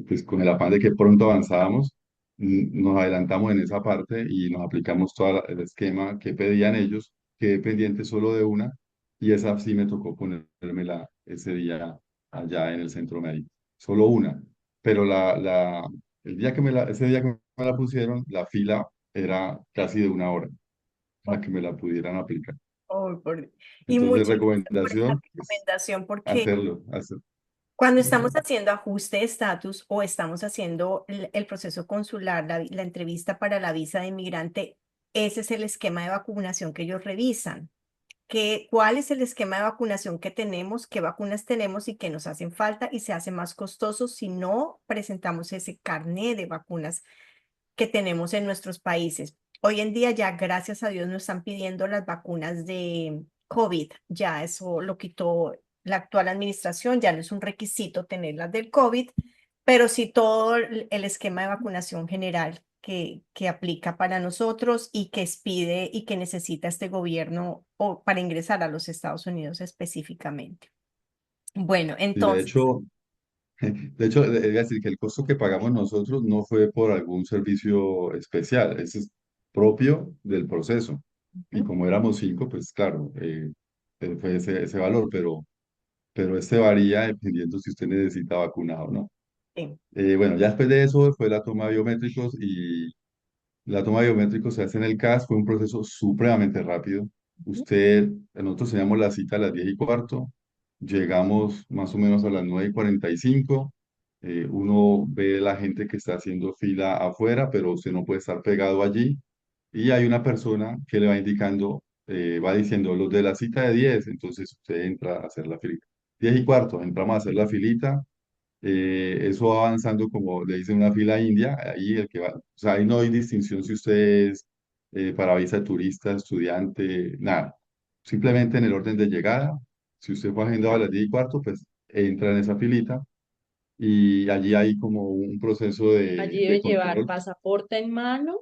pues con el afán de que pronto avanzábamos, nos adelantamos en esa parte y nos aplicamos todo el esquema que pedían ellos, quedé pendiente solo de una, y esa sí me tocó ponérmela ese día allá en el centro médico. Solo una. Pero el día ese día que me la pusieron, la fila era casi de una hora para que me la pudieran aplicar. Oh, y Entonces, muchas gracias por esta recomendación, pues recomendación, porque hacerlo, cuando estamos haciendo ajuste de estatus o estamos haciendo el proceso consular, la entrevista para la visa de inmigrante, ese es el esquema de vacunación que ellos revisan. ¿Cuál es el esquema de vacunación que tenemos, qué vacunas tenemos y qué nos hacen falta y se hace más costoso si no presentamos ese carné de vacunas que tenemos en nuestros países? Hoy en día ya, gracias a Dios, nos están pidiendo las vacunas de COVID. Ya eso lo quitó la actual administración, ya no es un requisito tener las del COVID, pero sí todo el esquema de vacunación general que aplica para nosotros y que expide y que necesita este gobierno o para ingresar a los Estados Unidos específicamente. Bueno, y de entonces, hecho, de hecho, es decir, que el costo que pagamos nosotros no fue por algún servicio especial, ese es propio del proceso. Y ujú, como éramos cinco, pues claro, fue ese valor, pero este varía dependiendo si usted necesita vacunado o no. sí, Bueno, ya después de eso fue la toma de biométricos y la toma de biométricos se hace en el CAS, fue un proceso supremamente rápido. ujú, Nosotros teníamos la cita a las 10:15, llegamos más o menos a las 9:45. Uno ve la gente que está haciendo fila afuera, pero usted no puede estar pegado allí. Y hay una persona que le va indicando, va diciendo los de la cita de 10, entonces usted entra a hacer la filita. 10:15, entramos a hacer la filita, eso va avanzando como le dicen una fila india, ahí el que va, o sea, ahí no hay distinción si usted es para visa de turista, estudiante, nada. Simplemente en el orden de llegada, si usted fue agendado a las 10:15, pues entra en esa filita y allí hay como un proceso Allí de debe llevar control pasaporte en mano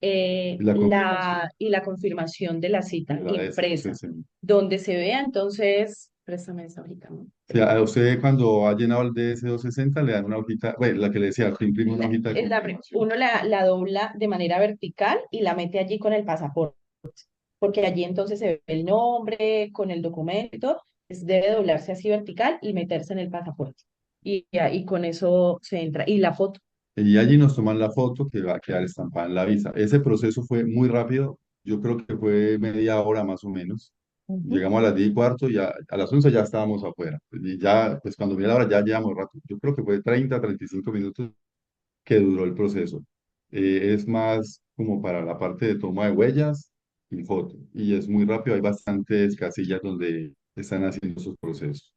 y la confirmación y la confirmación de la cita de la impresa, DSM. donde se vea entonces, préstame esa hojita, amor. O sea, a usted cuando ha llenado el DS-260 le dan una hojita, bueno, la que le decía, usted imprime una hojita de confirmación. Uno la dobla de manera vertical y la mete allí con el pasaporte, porque allí entonces se ve el nombre con el documento y todo, debe doblarse así vertical y meterse en el pasaporte. Y con eso se entra. Y la foto. Y allí nos toman la foto que va a quedar estampada en la visa. Ese proceso fue muy rápido, yo creo que fue media hora más o menos. ujú. Llegamos a las 10:15, ya, a las 11 ya estábamos afuera. Y ya, pues cuando miré la hora ya llevamos rato. Yo creo que fue 30, 35 minutos que duró el proceso. Es más como para la parte de toma de huellas y foto. Y es muy rápido, hay bastantes casillas donde están haciendo esos procesos.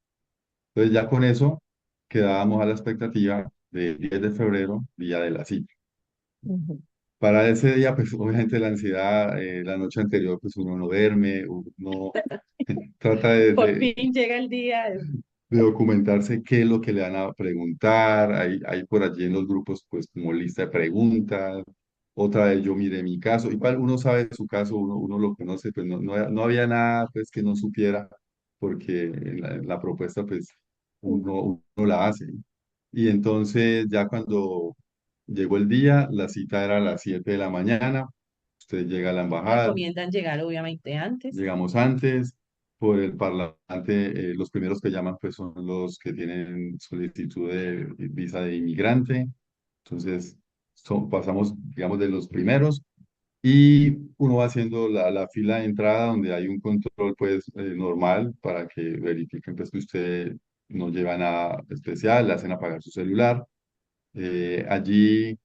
Entonces ya con eso quedábamos a la expectativa del 10 de febrero, día de la cita. Ujú. Para ese día, pues obviamente la ansiedad, la noche anterior, pues uno no duerme, uno trata Por fin llega el día. de documentarse qué es lo que le van a preguntar. Hay por allí en los grupos, pues como lista de preguntas, otra vez yo miré mi caso. Igual uno sabe su caso, uno lo conoce, pues no había nada pues que no supiera, porque en la propuesta pues uno la hace. Y entonces ya cuando llegó el día, la cita era a las 7 de la mañana, usted llega a la embajada, Recomiendan llegar obviamente antes. llegamos antes, por el parlante, los primeros que llaman pues son los que tienen solicitud de visa de inmigrante, entonces pasamos, digamos, de los primeros y uno va haciendo la fila de entrada donde hay un control pues normal para que verifiquen pues que usted no lleva nada especial, le hacen apagar su celular. Allí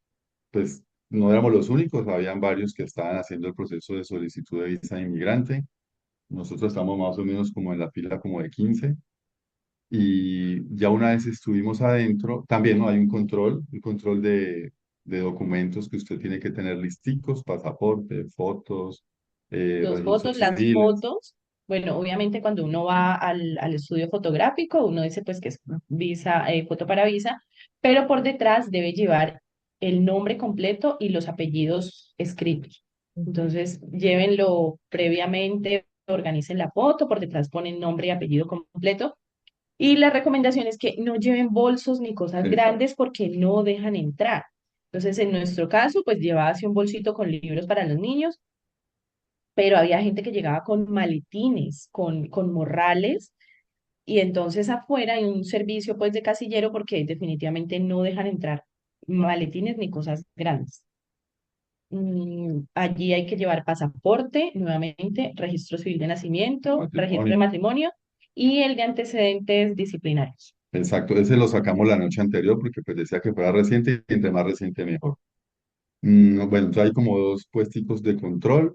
pues no éramos los únicos, habían varios que estaban haciendo el proceso de solicitud de visa de inmigrante. Nosotros estamos más o menos como en la fila como de 15 y ya una vez estuvimos adentro, también no hay un control de documentos que usted tiene que tener listicos, pasaporte, fotos, Dos registros fotos, las civiles. fotos. Bueno, obviamente cuando uno va al estudio fotográfico, uno dice pues que es visa, foto para visa, pero por detrás debe llevar el nombre completo y los apellidos escritos. Ujú. Entonces, llévenlo previamente, organicen la foto, por detrás ponen nombre y apellido completo. Y la recomendación es que no lleven bolsos ni cosas Exacto. grandes porque no dejan entrar. Entonces, en nuestro caso, pues llevaba así un bolsito con libros para los niños, pero había gente que llegaba con maletines, con morrales, y entonces afuera hay un servicio pues de casillero porque definitivamente no dejan entrar maletines ni cosas grandes. Allí hay que llevar pasaporte, nuevamente, registro civil de nacimiento, registro de Matrimonio. matrimonio y el de antecedentes disciplinarios. Exacto, ese lo sacamos la noche anterior porque pues decía que fuera reciente y entre más reciente mejor. Bueno, entonces hay como dos puesticos de control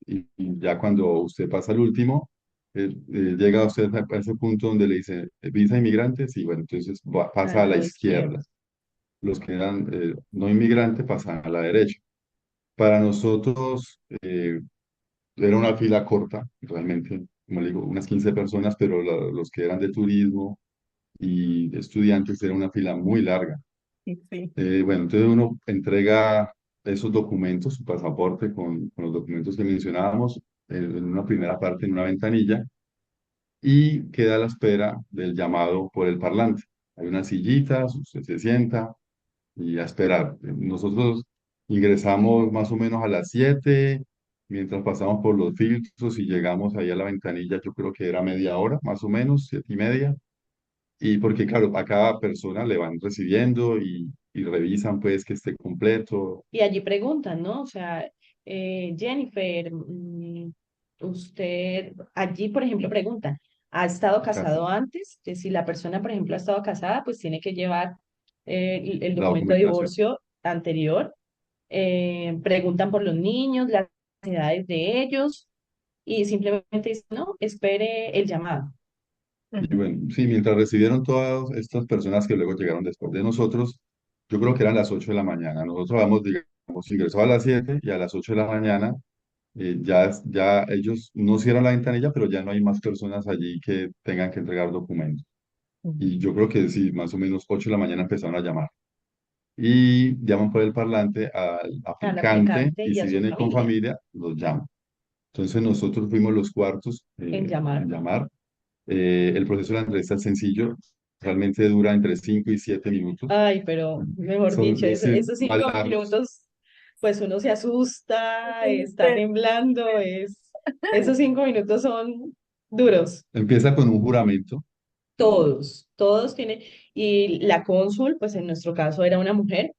y ya cuando usted pasa al último, llega usted a ese punto donde le dice visa inmigrantes y bueno, entonces pasa a Al la lado izquierdo. izquierda. Los que eran no inmigrantes pasan a la derecha. Para nosotros era una fila corta, realmente, como le digo, unas 15 personas, pero los que eran de turismo y de estudiantes era una fila muy larga. Sí, sí. Bueno, entonces uno entrega esos documentos, su pasaporte con los documentos que mencionábamos, en una primera parte, en una ventanilla, y queda a la espera del llamado por el parlante. Hay unas sillitas, usted se sienta y a esperar. Nosotros ingresamos más o menos a las 7 mientras pasamos por los filtros y llegamos ahí a la ventanilla, yo creo que era media hora, más o menos, 7:30. Y porque, claro, a cada persona le van recibiendo y revisan pues que esté completo. Y allí preguntan, ¿no? O sea, Jennifer, usted, allí, por ejemplo, preguntan, ¿ha estado Casa, casado antes? Que si la persona, por ejemplo, ha estado casada, pues tiene que llevar el la documento de documentación. divorcio anterior. Preguntan por los niños, las edades de ellos, y simplemente dicen, no, espere el llamado. Y Ujú. bueno, sí, mientras recibieron todas estas personas que luego llegaron después de nosotros, yo creo que eran las 8 de la mañana. Nosotros habíamos, digamos, ingresado a las 7 y a las 8 de la mañana ya ellos no cierran la ventanilla, pero ya no hay más personas allí que tengan que entregar documentos. Ujú. Y yo creo que sí, más o menos 8 de la mañana empezaron a llamar. Y llaman por el parlante al Al aplicante aplicante y y a si su viene con familia familia, los llaman. Entonces nosotros fuimos los cuartos en en llamar. llamar. El proceso de la entrevista es sencillo, realmente dura entre 5 y 7 minutos. Ay, pero mejor dicho, Sí, esos más 5 minutos, largos. pues uno se asusta, está Este, temblando, esos 5 minutos son duros. Empieza con un juramento. eh, Todos tienen, y la cónsul, pues en nuestro caso era una mujer,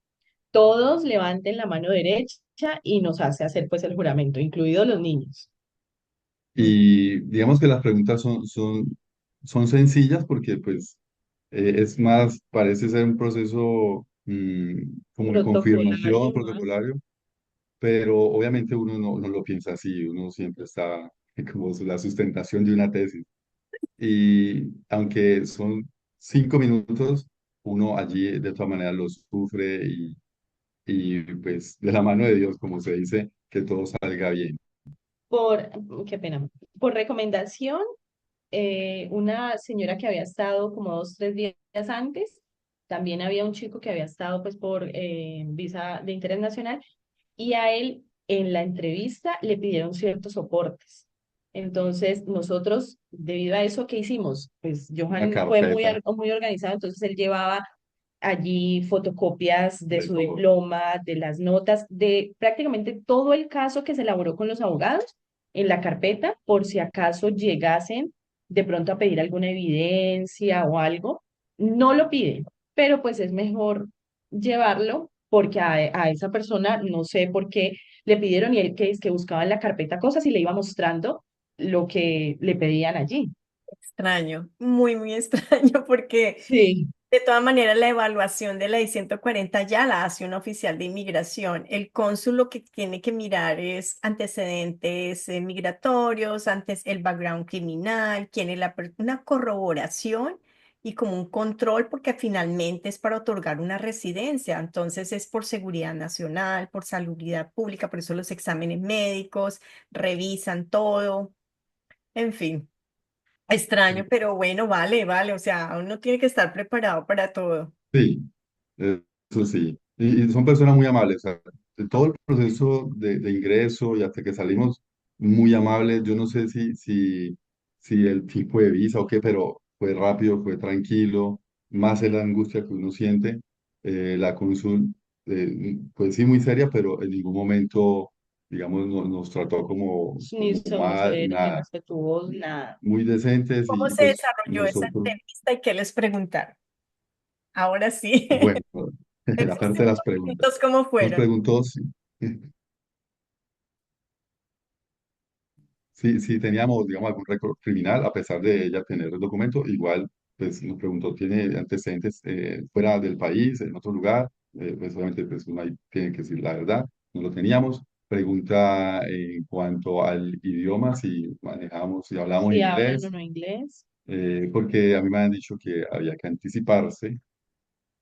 todos levanten la mano derecha y nos hace hacer pues el juramento, incluidos los niños. y digamos que las preguntas son sencillas porque pues es más, parece ser un proceso como de confirmación Protocolario más. protocolario, pero obviamente uno no lo piensa así, uno siempre está como la sustentación de una tesis. Y aunque son 5 minutos, uno allí de todas maneras lo sufre y pues de la mano de Dios, como se dice, que todo salga bien. Por, qué pena, por recomendación, una señora que había estado como 2, 3 días antes, también había un chico que había estado pues por visa de interés nacional y a él en la entrevista le pidieron ciertos soportes. Entonces, nosotros, debido a eso, ¿qué hicimos? Pues Una Johan fue carpeta muy organizado, entonces él llevaba allí fotocopias de de su todo. diploma, de las notas, de prácticamente todo el caso que se elaboró con los abogados en la carpeta, por si acaso llegasen de pronto a pedir alguna evidencia o algo. No lo piden, pero pues es mejor llevarlo porque a esa persona no sé por qué le pidieron y él que es que buscaba en la carpeta cosas y le iba mostrando lo que le pedían allí. Extraño, muy, muy extraño, porque Sí, de todas maneras la evaluación de la I-140 ya la hace un oficial de inmigración. El cónsul lo que tiene que mirar es antecedentes migratorios, antes el background criminal, quién es una corroboración y como un control, porque finalmente es para otorgar una residencia. Entonces es por seguridad nacional, por salubridad pública, por eso los exámenes médicos revisan todo. En fin. Extraño, pero bueno, vale, vale, o sea, uno tiene que estar preparado para todo. Sí, eso sí. Y son personas muy amables. O sea, de todo el proceso de ingreso y hasta que salimos, muy amables. Yo no sé si el tipo de visa o qué, pero fue rápido, fue tranquilo. Más es la angustia que uno siente. La cónsul, pues sí, muy seria, pero en ningún momento, digamos, nos trató ni como son mal, groseros, ni nada. respetuosos, nada. Muy decentes ¿Cómo y se pues desarrolló esa nosotros, entrevista y qué les preguntaron? Ahora sí, bueno, la esos parte de las 5 preguntas. minutos, ¿cómo Nos fueron? preguntó si teníamos, digamos, algún récord criminal, a pesar de ella tener el documento, igual, pues nos preguntó, ¿tiene antecedentes fuera del país, en otro lugar? Pues obviamente, pues uno ahí tiene que decir la verdad, no lo teníamos. Pregunta en cuanto al idioma, si manejamos, si hablamos Si hablan o inglés, no inglés. porque a mí me han dicho que había que anticiparse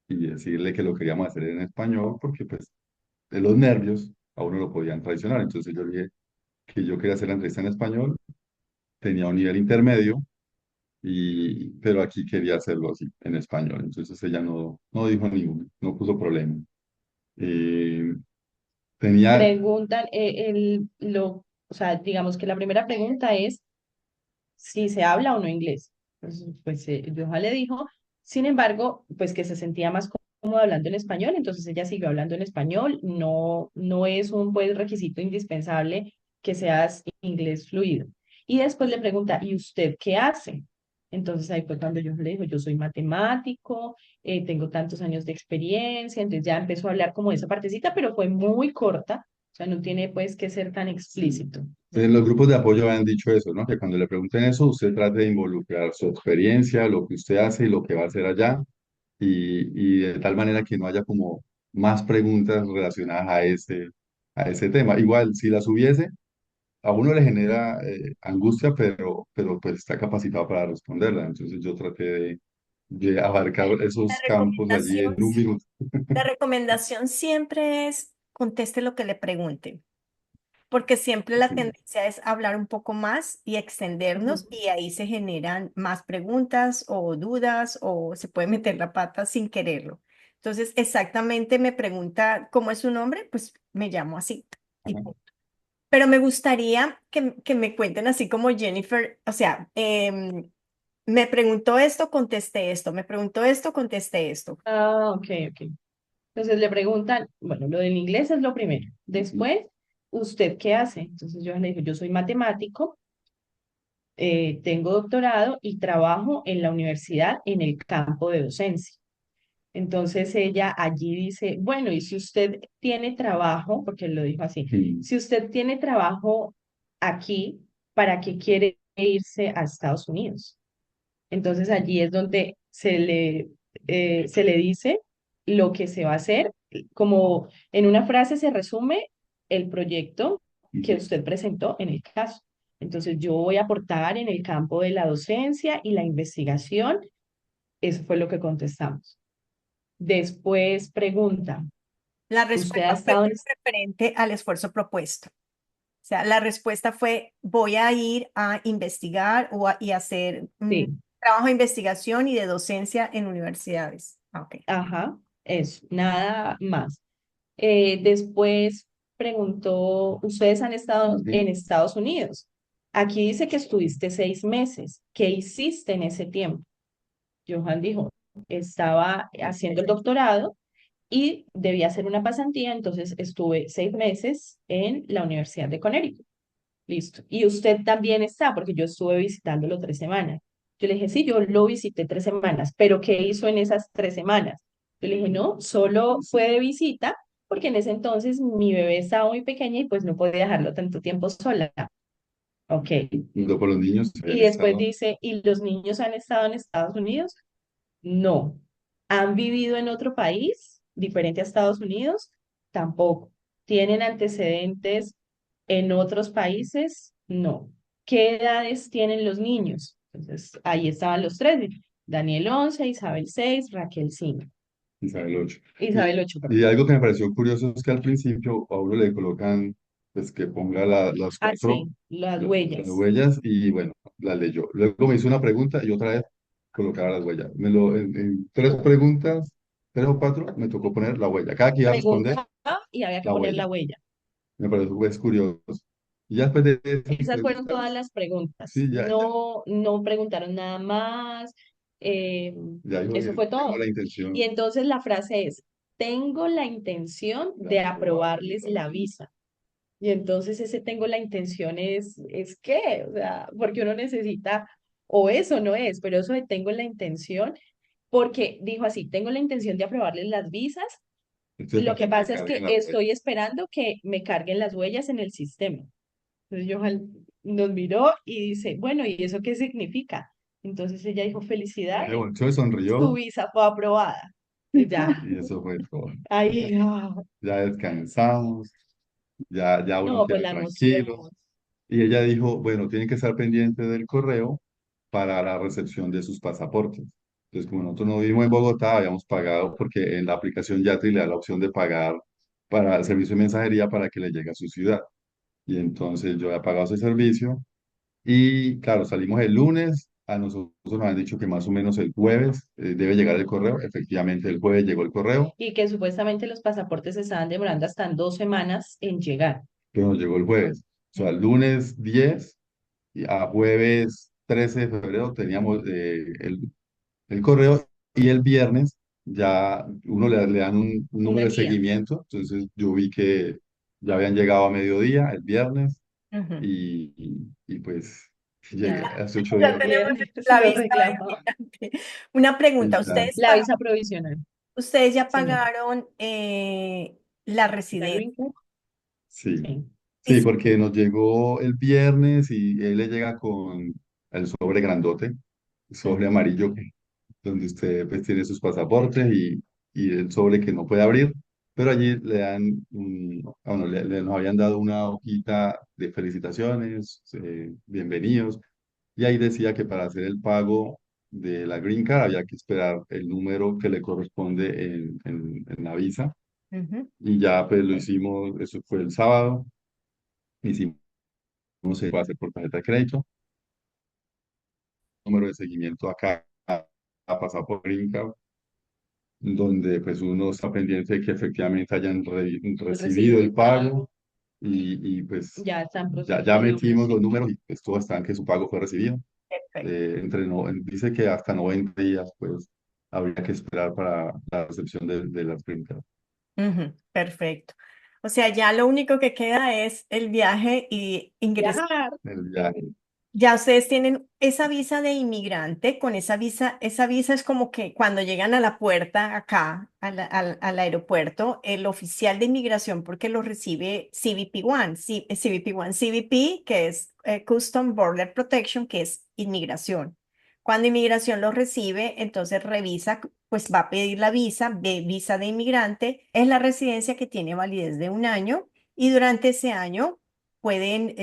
y decirle que lo queríamos hacer en español, porque pues de los nervios a uno lo podían traicionar. Entonces yo le dije que yo quería hacer la entrevista en español, tenía un nivel intermedio, pero aquí quería hacerlo así, en español. Entonces ella no dijo ninguno, no puso problema. Eh, tenía, Preguntan, o sea, digamos que la primera pregunta es si se habla o no inglés. Entonces, pues Johan le dijo, sin embargo, pues que se sentía más cómodo hablando en español, entonces ella siguió hablando en español, no es un pues requisito indispensable que seas inglés fluido. Y después le pregunta, ¿y usted qué hace? Entonces ahí fue cuando yo le dijo, yo soy matemático, tengo tantos años de experiencia, entonces ya empezó a hablar como de esa partecita, pero fue muy corta, o sea, no tiene pues que ser tan explícito. en los grupos de apoyo han dicho eso, ¿no? Que cuando le pregunten eso, usted trate de involucrar su experiencia, lo que usted hace y lo que va a hacer allá, y de tal manera que no haya como más preguntas relacionadas a ese tema. Igual, si las hubiese, a uno le genera angustia, pero pues está capacitado para responderla. Entonces yo traté de abarcar La esos campos allí recomendación, en un minuto. la recomendación siempre es conteste lo que le pregunten, porque siempre la Sí. tendencia es hablar un poco más y extendernos y ahí se generan más preguntas o dudas o se puede meter la pata sin quererlo. Entonces, exactamente me pregunta, ¿cómo es su nombre? Pues me llamo así. Y Ajá. punto. Pero me gustaría que me cuenten así como Jennifer, o sea, me preguntó esto, contesté esto, me preguntó esto, contesté esto. Ah, ok, ok. Entonces le preguntan, bueno, lo del inglés es lo primero. Después, ¿usted qué hace? Entonces yo le digo, yo soy matemático, tengo doctorado y trabajo en la universidad en el campo de docencia. Entonces ella allí dice, bueno, y si usted tiene trabajo, porque él lo dijo así, Sí. si usted tiene trabajo aquí, ¿para qué quiere irse a Estados Unidos? Entonces allí es donde se le dice lo que se va a hacer, como en una frase se resume el proyecto que Ujú. usted presentó en el caso. Entonces yo voy a aportar en el campo de la docencia y la investigación. Eso fue lo que contestamos. Después pregunta, La ¿usted ha respuesta fue estado en... referente al esfuerzo propuesto. O sea, la respuesta fue, voy a ir a investigar y hacer Sí, trabajo de investigación y de docencia en universidades. Ah, ok. ajá, eso, nada más. Después preguntó, ustedes han estado Sí. en Estados Unidos. Aquí dice que estuviste 6 meses. ¿Qué hiciste en ese tiempo? Johan dijo, estaba haciendo el doctorado y debía hacer una pasantía, entonces estuve 6 meses en la Universidad de Connecticut. Listo. Y usted también está, porque yo estuve visitándolo 3 semanas. Yo le dije, sí, yo lo visité 3 semanas, pero ¿qué hizo en esas 3 semanas? Yo le dije, no, solo fue de visita, porque en ese entonces mi bebé estaba muy pequeña y pues no podía dejarlo tanto tiempo sola. Ok. Junto con los niños Y habían después estado. dice, ¿y los niños han estado en Estados Unidos? No. ¿Han vivido en otro país diferente a Estados Unidos? Tampoco. ¿Tienen antecedentes en otros países? No. ¿Qué edades tienen los niños? Entonces, ahí estaban los tres. Daniel 11, Isabel 6, Raquel 5. Isabel 8. Isabel 8, Y perdón. algo que me pareció curioso es que al principio a uno le colocan, pues que ponga las Ah, cuatro sí, las las huellas. huellas y bueno, las leyó. Luego me hizo una pregunta y otra vez colocaba las huellas. En tres preguntas, tres o cuatro, me tocó poner la huella. Cada que iba a responder, Preguntaba y había que la poner huella. la huella. Me pareció pues, curioso. Y ya después de esas Esas fueron todas preguntas, las preguntas. sí, No, no preguntaron nada más. eh, ya dijo, eso fue tengo todo. la Y intención entonces la frase es, tengo la intención de aprobarles la visa. Y entonces ese tengo la intención ¿es qué? O sea, porque uno necesita, o eso no es, pero eso de tengo la intención, porque dijo así, tengo la intención de aprobarles las visas. entonces, Lo para que que me pasa es que carguen la huella. estoy esperando que me carguen las huellas en el sistema. Entonces Johan nos miró y dice, bueno, ¿y eso qué significa? Entonces ella dijo, Se felicidades, volteó y su sonrió visa fue aprobada. Y ya, y eso fue todo. ahí, ah, Ya descansamos, ya uno no, pues queda la emoción. tranquilo. Y ella dijo, bueno, tienen que estar pendientes del correo para la recepción de sus pasaportes. Entonces, como nosotros no vivimos en Bogotá, habíamos pagado, porque en la aplicación Yatri le da la opción de pagar para el servicio de mensajería para que le llegue a su ciudad. Y entonces yo había pagado ese servicio y claro, salimos el lunes, a nosotros nos han dicho que más o menos el jueves debe llegar el correo. Efectivamente, el jueves llegó el correo, Y que supuestamente los pasaportes se estaban demorando hasta en 2 semanas en llegar. pero nos llegó el jueves. O sea, el lunes 10 y a jueves 13 de febrero teníamos el correo y el viernes ya uno le dan un Un número de envío. seguimiento. Entonces yo vi que ya habían llegado a mediodía el viernes Ujú. y pues llegué Ya, hace 8 días. Ya el tenemos viernes la lo visa reclamaba. de inmigrante. Una pregunta, Ya, La visa provisional, ustedes ya señor. pagaron la ¿La residencia? Green Card? sí. Sí. Sí, porque nos llegó el viernes y él le llega con el sobre grandote, sobre Ujú. amarillo, donde usted pues tiene sus pasaportes y el sobre que no puede abrir, pero allí le dan, bueno, nos habían dado una hojita de felicitaciones, bienvenidos, y ahí decía que para hacer el pago de la Green Card había que esperar el número que le corresponde en la visa, Ujú, y ya pues lo hicimos, eso fue el sábado, hicimos, se puede hacer por tarjeta de crédito, número de seguimiento acá, a pasar por Green Card, donde pues uno está pendiente de que efectivamente hayan El recibido recibo el del pago pago y pues ya está en ya proceso de metimos los oblación. números y pues todo está en que su pago fue recibido. perfecto. Dice que hasta 90 días pues habría que esperar para la recepción de las green card, Ujú, perfecto. O sea, ya lo único que queda es el viaje y ingresar. Viajar. el viaje. Ya ustedes tienen esa visa de inmigrante, con esa visa es como que cuando llegan a la puerta acá, al aeropuerto, el oficial de inmigración, porque lo recibe CBP-1, CBP-1, CBP, que es Custom Border Protection, que es inmigración. Cuando inmigración lo recibe, entonces revisa, pues va a pedir la visa, visa de inmigrante, es la residencia que tiene validez de un año y durante ese año pueden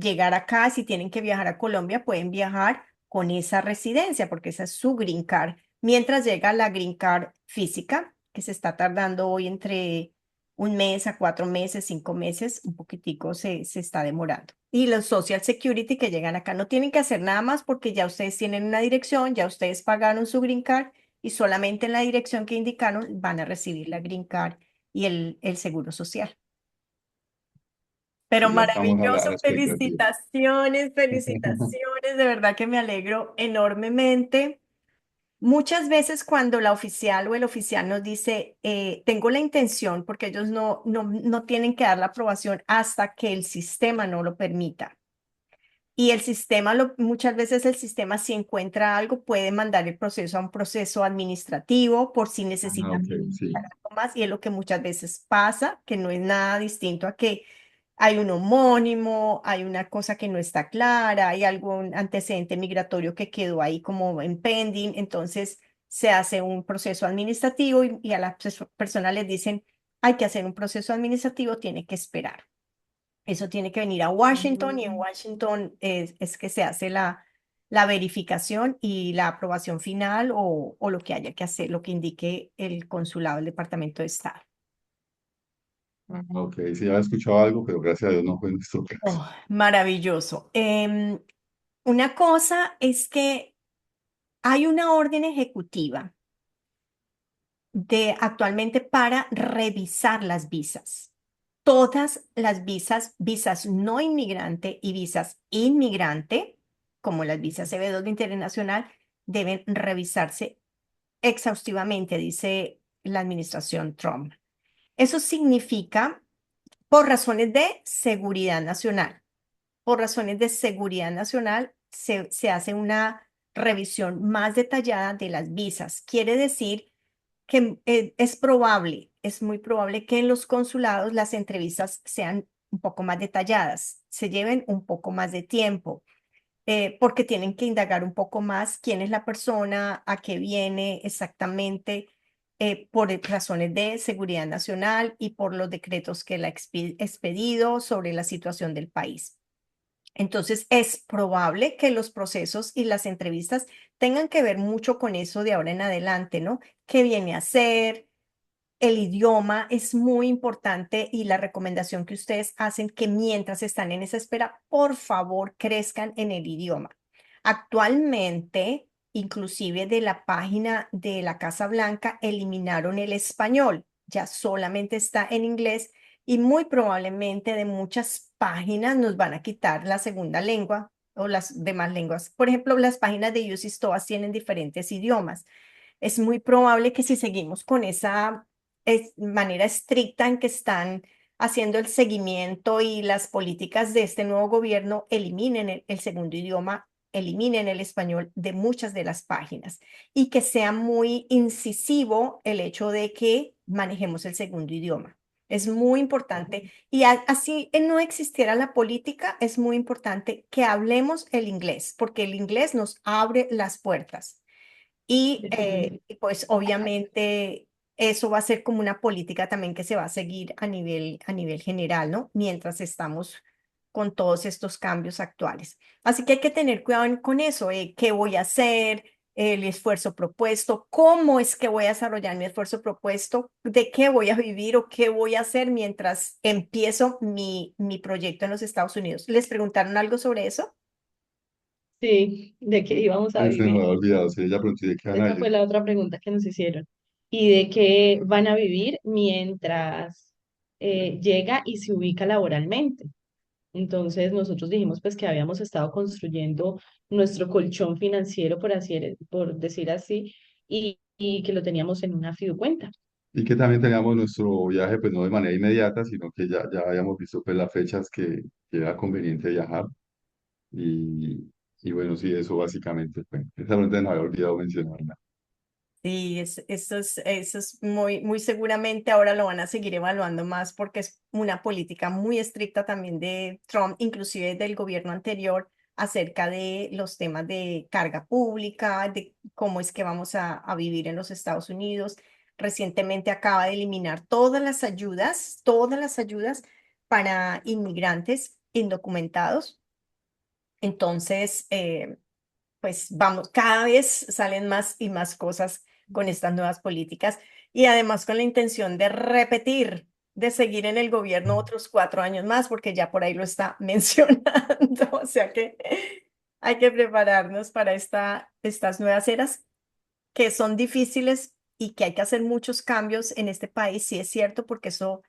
llegar acá, si tienen que viajar a Colombia, pueden viajar con esa residencia, porque esa es su green card, mientras llega la green card física, que se está tardando hoy entre 1 mes a 4 meses, 5 meses, un poquitico se está demorando. Y los Social Security que llegan acá no tienen que hacer nada más porque ya ustedes tienen una dirección, ya ustedes pagaron su green card y solamente en la dirección que indicaron van a recibir la green card y el seguro social. Pero Sí, ya estamos a la maravilloso, expectativa. felicitaciones, felicitaciones, de verdad que me alegro enormemente. Muchas veces cuando la oficial o el oficial nos dice, tengo la intención, porque ellos no tienen que dar la aprobación hasta que el sistema no lo permita. Y el sistema, muchas veces el sistema si encuentra algo puede mandar el proceso a un proceso administrativo por si Ah, necesitan ok, sí. algo más. Y es lo que muchas veces pasa, que no es nada distinto a que hay un homónimo, hay una cosa que no está clara, hay algún antecedente migratorio que quedó ahí como en pending. Entonces se hace un proceso administrativo y a las personas les dicen, hay que hacer un proceso administrativo, tiene que esperar. Eso tiene que venir a Washington y en Mm. Washington es que se hace la verificación y la aprobación final o lo que haya que hacer, lo que indique el consulado del Departamento de Estado. Ah, ok, sí, había escuchado algo, pero gracias a Dios no fue nuestro caso. Oh, maravilloso. Una cosa es que hay una orden ejecutiva de actualmente para revisar las visas. Todas las visas, visas no inmigrante y visas inmigrante, como las visas CB2 de internacional, deben revisarse exhaustivamente, dice la administración Trump. Eso significa por razones de seguridad nacional. Por razones de seguridad nacional se hace una revisión más detallada de las visas. Quiere decir que es probable, es muy probable que en los consulados las entrevistas sean un poco más detalladas, se lleven un poco más de tiempo, porque tienen que indagar un poco más quién es la persona, a qué viene exactamente, por razones de seguridad nacional y por los decretos que la ha expedido sobre la situación del país. Entonces, es probable que los procesos y las entrevistas tengan que ver mucho con eso de ahora en adelante, ¿no? ¿Qué viene a ser? El idioma es muy importante y la recomendación que ustedes hacen que mientras están en esa espera, por favor, crezcan en el idioma. Actualmente, inclusive de la página de la Casa Blanca, eliminaron el español, ya solamente está en inglés y muy probablemente de muchas páginas nos van a quitar la segunda lengua o las demás lenguas. Por ejemplo, las páginas de UCIS todas tienen diferentes idiomas. Es muy probable que si seguimos con esa manera estricta en que están haciendo el seguimiento y las políticas de este nuevo gobierno, eliminen el segundo idioma, eliminen el español de muchas de las páginas y que sea muy incisivo el hecho de que manejemos el segundo idioma. Es muy importante. Y así no existiera la política, es muy importante que hablemos el inglés, porque el inglés nos abre las puertas. Y pues obviamente eso va a ser como una política también que se va a seguir a nivel general, ¿no? Mientras estamos con todos estos cambios actuales. Así que hay que tener cuidado con eso, qué voy a hacer, el esfuerzo propuesto, cómo es que voy a desarrollar mi esfuerzo propuesto, de qué voy a vivir o qué voy a hacer mientras empiezo mi proyecto en los Estados Unidos. ¿Les preguntaron algo sobre eso? Sí, de qué íbamos a Ay, se me vivir. había olvidado, sí, ella preguntó, ¿y de qué van a Esa vivir? fue la otra pregunta que nos hicieron. ¿Y de qué van a vivir mientras llega y se ubica laboralmente? Entonces nosotros dijimos pues que habíamos estado construyendo nuestro colchón financiero, por decir así, y que lo teníamos en una fiducuenta. Y que también teníamos nuestro viaje, pues no de manera inmediata, sino que ya habíamos visto pues las fechas que era conveniente viajar. Y, y bueno, sí, eso básicamente fue. Esa pregunta no había olvidado mencionarla. Sí, eso es muy, muy seguramente ahora lo van a seguir evaluando más porque es una política muy estricta también de Trump, inclusive del gobierno anterior, acerca de los temas de carga pública, de cómo es que vamos a vivir en los Estados Unidos. Recientemente acaba de eliminar todas las ayudas para inmigrantes indocumentados. Entonces, pues vamos, cada vez salen más y más cosas con estas nuevas políticas y además con la intención de repetir, de seguir en el gobierno otros 4 años más, porque ya por ahí lo está mencionando. O sea que hay que prepararnos para estas nuevas eras que son difíciles y que hay que hacer muchos cambios en este país, sí es cierto, porque eso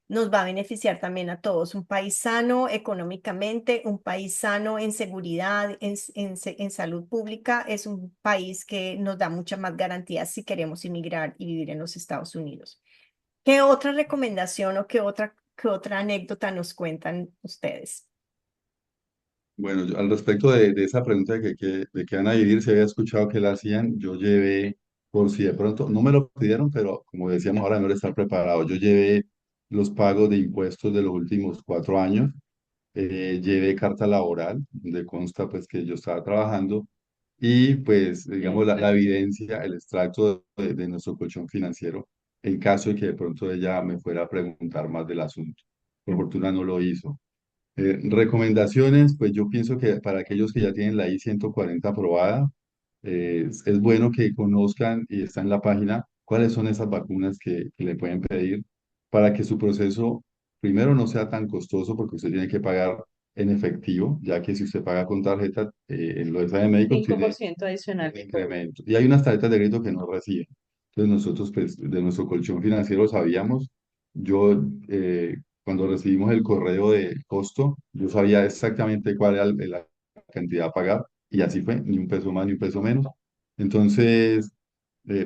nos va a beneficiar también a todos. Un país sano económicamente, un país sano en seguridad, en salud pública, es un país que nos da muchas más garantías si queremos inmigrar y vivir en los Estados Unidos. ¿Qué otra recomendación o qué otra anécdota nos cuentan ustedes? Bueno, al respecto de esa pregunta de que van a vivir, si había escuchado que la hacían, yo llevé, por si de pronto, no me lo pidieron, pero como decíamos ahora, mejor estar preparado. Yo llevé los pagos de impuestos de los últimos 4 años, llevé carta laboral, donde consta pues que yo estaba trabajando, y pues digamos la Exacto. evidencia, el extracto de nuestro colchón financiero, en caso de que de pronto ella me fuera a preguntar más del asunto. Por fortuna no lo hizo. Recomendaciones, pues yo pienso que para aquellos que ya tienen la I-140 aprobada, es bueno que conozcan y está en la página cuáles son esas vacunas que le pueden pedir para que su proceso primero no sea tan costoso porque usted tiene que pagar en efectivo, ya que si usted paga con tarjeta, en lo de médicos cinco por tiene ciento adicional un de cobro. incremento. Y hay unas tarjetas de crédito que no reciben. Entonces nosotros, pues, de nuestro colchón financiero sabíamos, yo, cuando recibimos el correo de costo, yo sabía exactamente cuál era la cantidad a pagar y así fue, ni un peso más ni un peso menos. Entonces,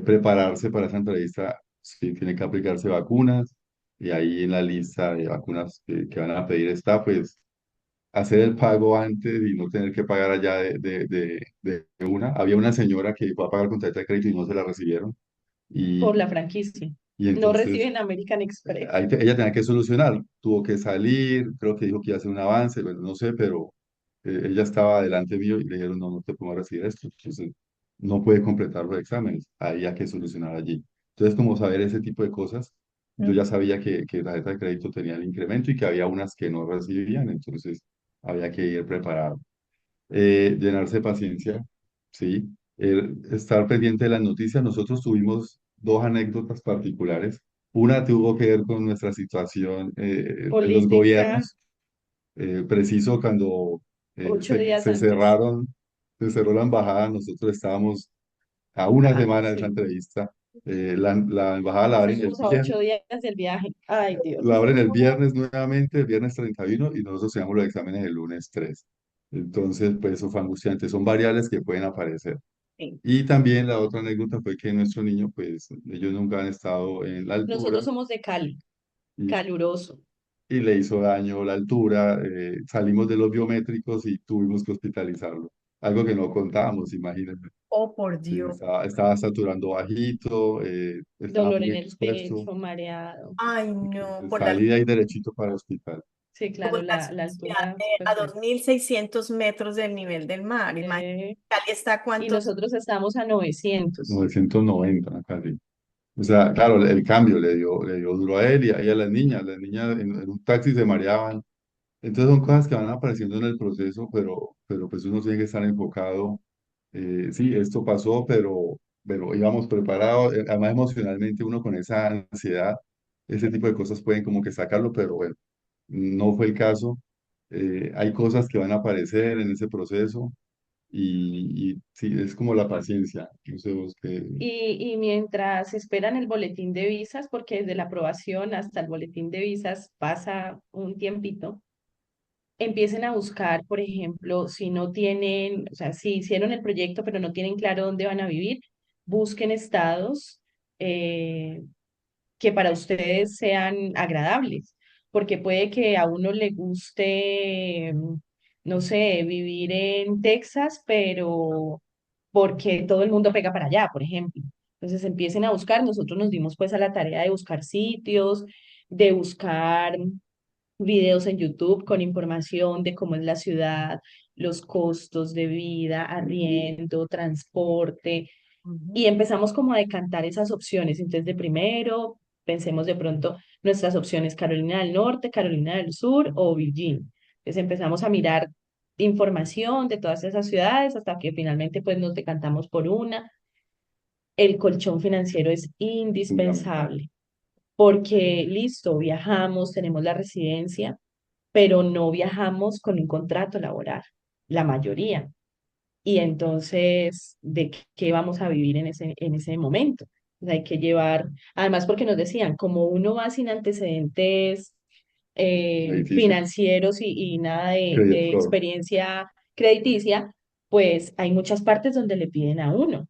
prepararse para esa entrevista, si tiene que aplicarse vacunas y ahí en la lista de vacunas que van a pedir está, pues hacer el pago antes y no tener que pagar allá de una. Había una señora que fue a pagar con tarjeta de crédito y no se la recibieron. Por Y, la franquicia. y No entonces reciben American Express. ella tenía que solucionar. Tuvo que salir, creo que dijo que iba a hacer un avance, bueno, no sé, pero ella estaba delante mío y le dijeron, no, no te podemos recibir esto. Entonces, no puede completar los exámenes. Había que solucionar allí. Entonces, como saber ese tipo de cosas, yo ya sabía que la tarjeta de crédito tenía el incremento y que había unas que no recibían, entonces había que ir preparado. Llenarse de paciencia, ¿sí? Estar pendiente de las noticias. Nosotros tuvimos dos anécdotas particulares. Una tuvo que ver con nuestra situación en los Política, gobiernos, preciso cuando ocho días se antes. cerraron, se cerró la embajada, nosotros estábamos a una Ah, semana de esa sí. entrevista. La embajada la abren el Estuvimos a viernes, 8 días del viaje. Ay, la Dios. abren el viernes nuevamente, el viernes 31 y nosotros tenemos los exámenes el lunes 3. Entonces, pues eso fue angustiante. Son variables que pueden aparecer. Sí. Y también la otra anécdota fue que nuestro niño, pues ellos nunca han estado en la Nosotros altura somos de Cali, y, caluroso. y le hizo daño la altura. Salimos de los biométricos y tuvimos que hospitalizarlo. Algo que no contábamos, imagínense. Oh, por Sí, Dios. estaba saturando bajito, estaba Dolor muy en el expuesto. pecho, mareado. Ay, no, Entonces, por la salí de ahí derechito para el hospital. Sí, claro, ubicación, la ciudad, altura a pues dos es. mil seiscientos metros del nivel del mar. Imagínate, eh, Cali está a y cuántos. nosotros estamos a 900. 990 casi. O sea, claro, el cambio le dio duro a él y a las niñas en un taxi se mareaban. Entonces son cosas que van apareciendo en el proceso, pero pues uno tiene que estar enfocado. Sí, esto pasó, pero íbamos preparados. Además, emocionalmente uno con esa ansiedad, ese tipo de cosas pueden como que sacarlo, pero bueno, no fue el caso. Hay cosas que van a aparecer en ese proceso y sí, es como la paciencia. No sé vos qué. Y mientras esperan el boletín de visas, porque desde la aprobación hasta el boletín de visas pasa un tiempito, empiecen a buscar, por ejemplo, si no tienen, o sea, si hicieron el proyecto pero no tienen claro dónde van a vivir, busquen estados eh, que para ustedes sean agradables, porque puede que a uno le guste, no sé, vivir en Texas, pero porque todo el mundo pega para allá, por ejemplo. Entonces empiecen a buscar, nosotros nos dimos pues a la tarea de buscar sitios, de buscar videos en YouTube con información de cómo es la ciudad, los costos de vida, arriendo, transporte, Ujú. y empezamos como a decantar esas opciones. Entonces, de primero, pensemos de pronto nuestras opciones Carolina del Norte, Carolina del Sur o Virginia. Entonces empezamos a mirar información de todas esas ciudades hasta que finalmente pues nos decantamos por una. El colchón financiero es Fundamental. indispensable porque listo, viajamos, tenemos la residencia, pero no viajamos con un contrato laboral, la mayoría. Y entonces, ¿de qué vamos a vivir en ese momento? O sea, hay que llevar, además porque nos decían, como uno va sin antecedentes Crediticio, financieros y nada credit de score. experiencia crediticia, pues hay muchas partes donde le piden a uno.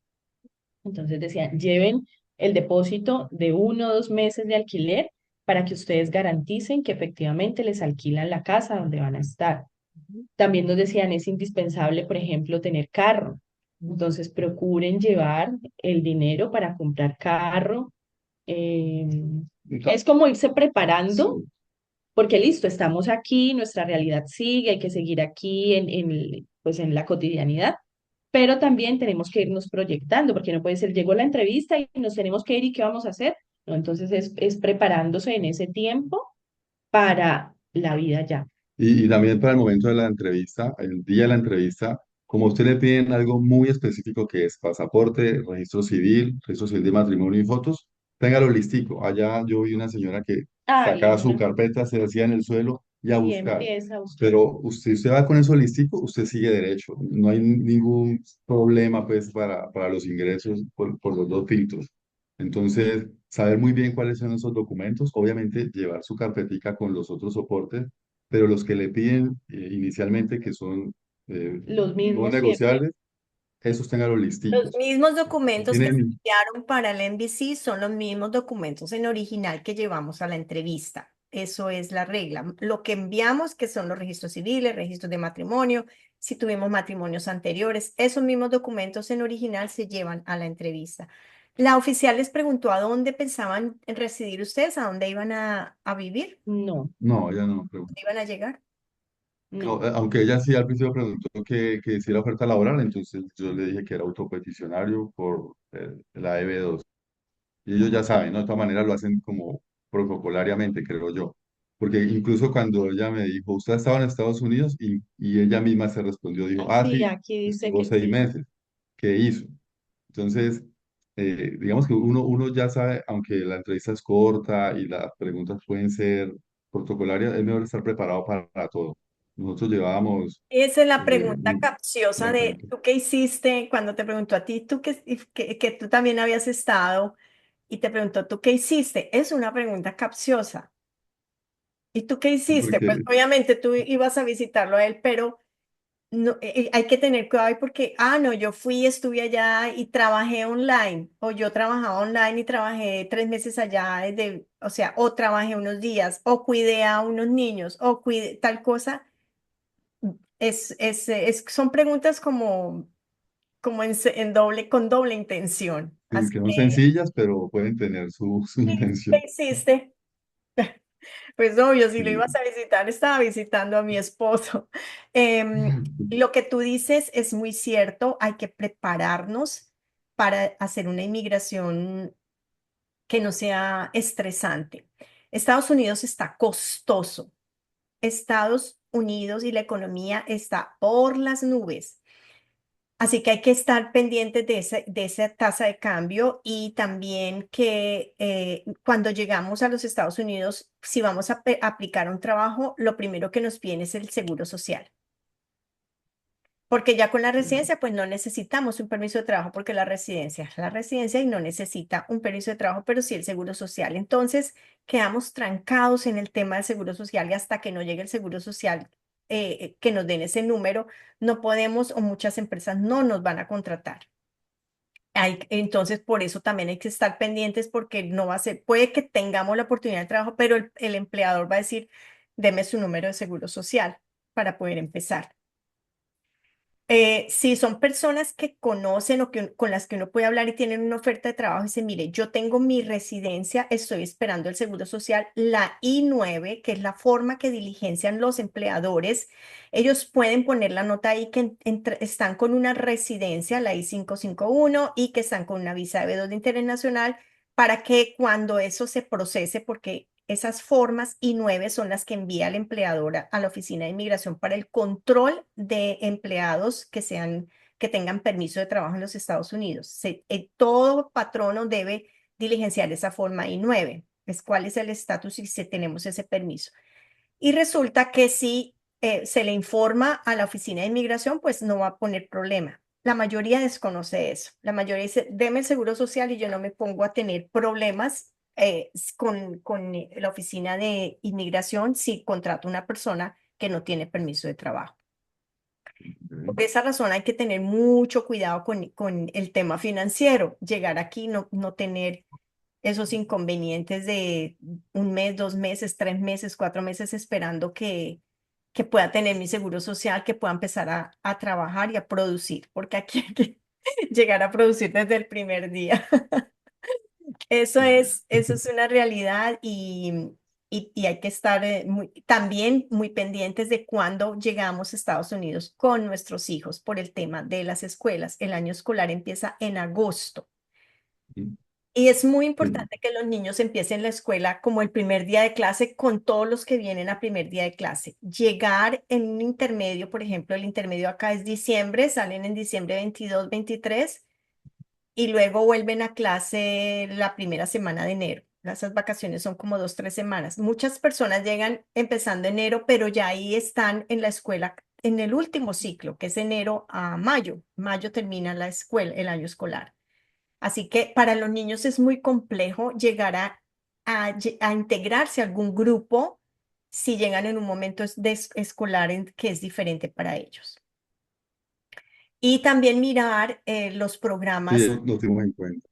Entonces decían, lleven el depósito de 1 o 2 meses de alquiler para que ustedes garanticen que efectivamente les alquilan la casa donde van a estar. También nos decían, es indispensable, por ejemplo, tener carro. Entonces procuren llevar el dinero para comprar carro. Eh, es como irse preparando, Sí. porque listo, estamos aquí, nuestra realidad sigue, hay que seguir aquí pues en la cotidianidad, pero también tenemos que irnos proyectando, porque no puede ser, llegó la entrevista y nos tenemos que ir y ¿qué vamos a hacer? No, entonces es preparándose en ese tiempo para la vida ya. Y también para el momento de la entrevista, el día de la entrevista, como a usted le piden algo muy específico que es pasaporte, registro civil de matrimonio y fotos, téngalo listico. Allá yo vi una señora que Ah, sacaba su linda. carpeta, se hacía en el suelo y a Y buscar. empieza a buscar. Pero usted va con eso listico, usted sigue derecho. No hay ningún problema pues para los ingresos por los dos filtros. Entonces, saber muy bien cuáles son esos documentos, obviamente llevar su carpetica con los otros soportes, pero los que le piden inicialmente, que son Los no mismos siempre. negociables, esos tenganlos Los listicos. mismos No documentos que se tienen, enviaron para el NBC son los mismos documentos en original que llevamos a la entrevista. Eso es la regla. Lo que enviamos, que son los registros civiles, registros de matrimonio, si tuvimos matrimonios anteriores, esos mismos documentos en original se llevan a la entrevista. La oficial les preguntó a dónde pensaban en residir ustedes, a dónde iban a vivir, No, no, ya no. dónde iban a llegar. no. No, aunque ella sí al principio preguntó que si era oferta laboral, entonces yo le dije que era autopeticionario por la EB2. Y ellos ya saben, ¿no? De todas maneras lo hacen como protocolariamente, creo yo. Porque incluso cuando ella me dijo, ¿usted ha estado en Estados Unidos? Y ella misma se respondió, dijo, ah, Sí, sí, aquí dice estuvo que seis sí. meses. ¿Qué hizo? Entonces, digamos que uno ya sabe, aunque la entrevista es corta y las preguntas pueden ser protocolarias, es mejor estar preparado para todo. Nosotros llevábamos Esa es la eh, pregunta un- capciosa de exactamente. tú qué hiciste cuando te preguntó a ti, que tú también habías estado y te preguntó tú qué hiciste. Es una pregunta capciosa. ¿Y tú qué hiciste? Pues Porque, obviamente tú ibas a visitarlo a él, pero no, hay que tener cuidado ahí porque, no, yo fui, estuve allá y trabajé online, o yo trabajaba online y trabajé 3 meses allá, o sea, o trabajé unos días, o cuidé a unos niños, o cuidé tal cosa. Son preguntas como en doble, con doble intención. sí, Así que son que, sencillas, pero pueden tener su ¿qué intención. hiciste? Pues obvio, si lo ibas a visitar, estaba visitando a mi esposo. Sí. Lo que tú dices es muy cierto, hay que prepararnos para hacer una inmigración que no sea estresante. Estados Unidos está costoso. Estados Unidos y la economía está por las nubes. Así que hay que estar pendientes de esa tasa de cambio y también que cuando llegamos a los Estados Unidos, si vamos a aplicar un trabajo, lo primero que nos piden es el seguro social. Porque ya con la residencia, pues no necesitamos un permiso de trabajo porque la residencia es la residencia y no necesita un permiso de trabajo, pero sí el seguro social. Entonces, quedamos trancados en el tema del seguro social y hasta que no llegue el seguro social, que nos den ese número, no podemos o muchas empresas no nos van a contratar. Entonces, por eso también hay que estar pendientes porque no va a ser, puede que tengamos la oportunidad de trabajo, pero el empleador va a decir, deme su número de seguro social para poder empezar. Si son personas que conocen o con las que uno puede hablar y tienen una oferta de trabajo y dice, mire, yo tengo mi residencia, estoy esperando el seguro social, la I-9, que es la forma que diligencian los empleadores, ellos pueden poner la nota ahí que están con una residencia, la I-551, y que están con una visa de B2 de interés nacional para que cuando eso se procese, porque esas formas I-9 son las que envía el empleador a la oficina de inmigración para el control de empleados que tengan permiso de trabajo en los Estados Unidos. Todo patrono debe diligenciar esa forma I-9. Es cuál es el estatus y si tenemos ese permiso. Y resulta que si se le informa a la oficina de inmigración, pues no va a poner problema. La mayoría desconoce eso. La mayoría dice, deme el seguro social y yo no me pongo a tener problemas con la oficina de inmigración si contrato una persona que no tiene permiso de trabajo. Por esa razón hay que tener mucho cuidado con el tema financiero. Llegar aquí, no tener esos inconvenientes de un mes, 2 meses, 3 meses, 4 meses esperando que pueda tener mi seguro social, que pueda empezar a trabajar y a producir, porque aquí hay que llegar a producir desde el primer día. Eso es una realidad y hay que estar también muy pendientes de cuándo llegamos a Estados Unidos con nuestros hijos por el tema de las escuelas. El año escolar empieza en agosto. Y es muy Sí, importante que los niños empiecen la escuela como el primer día de clase con todos los que vienen a primer día de clase. Llegar en un intermedio, por ejemplo, el intermedio acá es diciembre, salen en diciembre 22, 23 y luego vuelven a clase la primera semana de enero. Esas vacaciones son como 2, 3 semanas. Muchas personas llegan empezando enero, pero ya ahí están en la escuela en el último ciclo, que es enero a mayo. Mayo termina la escuela, el año escolar. Así que para los niños es muy complejo llegar a integrarse a algún grupo si llegan en un momento escolar que es diferente para ellos. Y también mirar los sí, programas. lo tenemos en cuenta.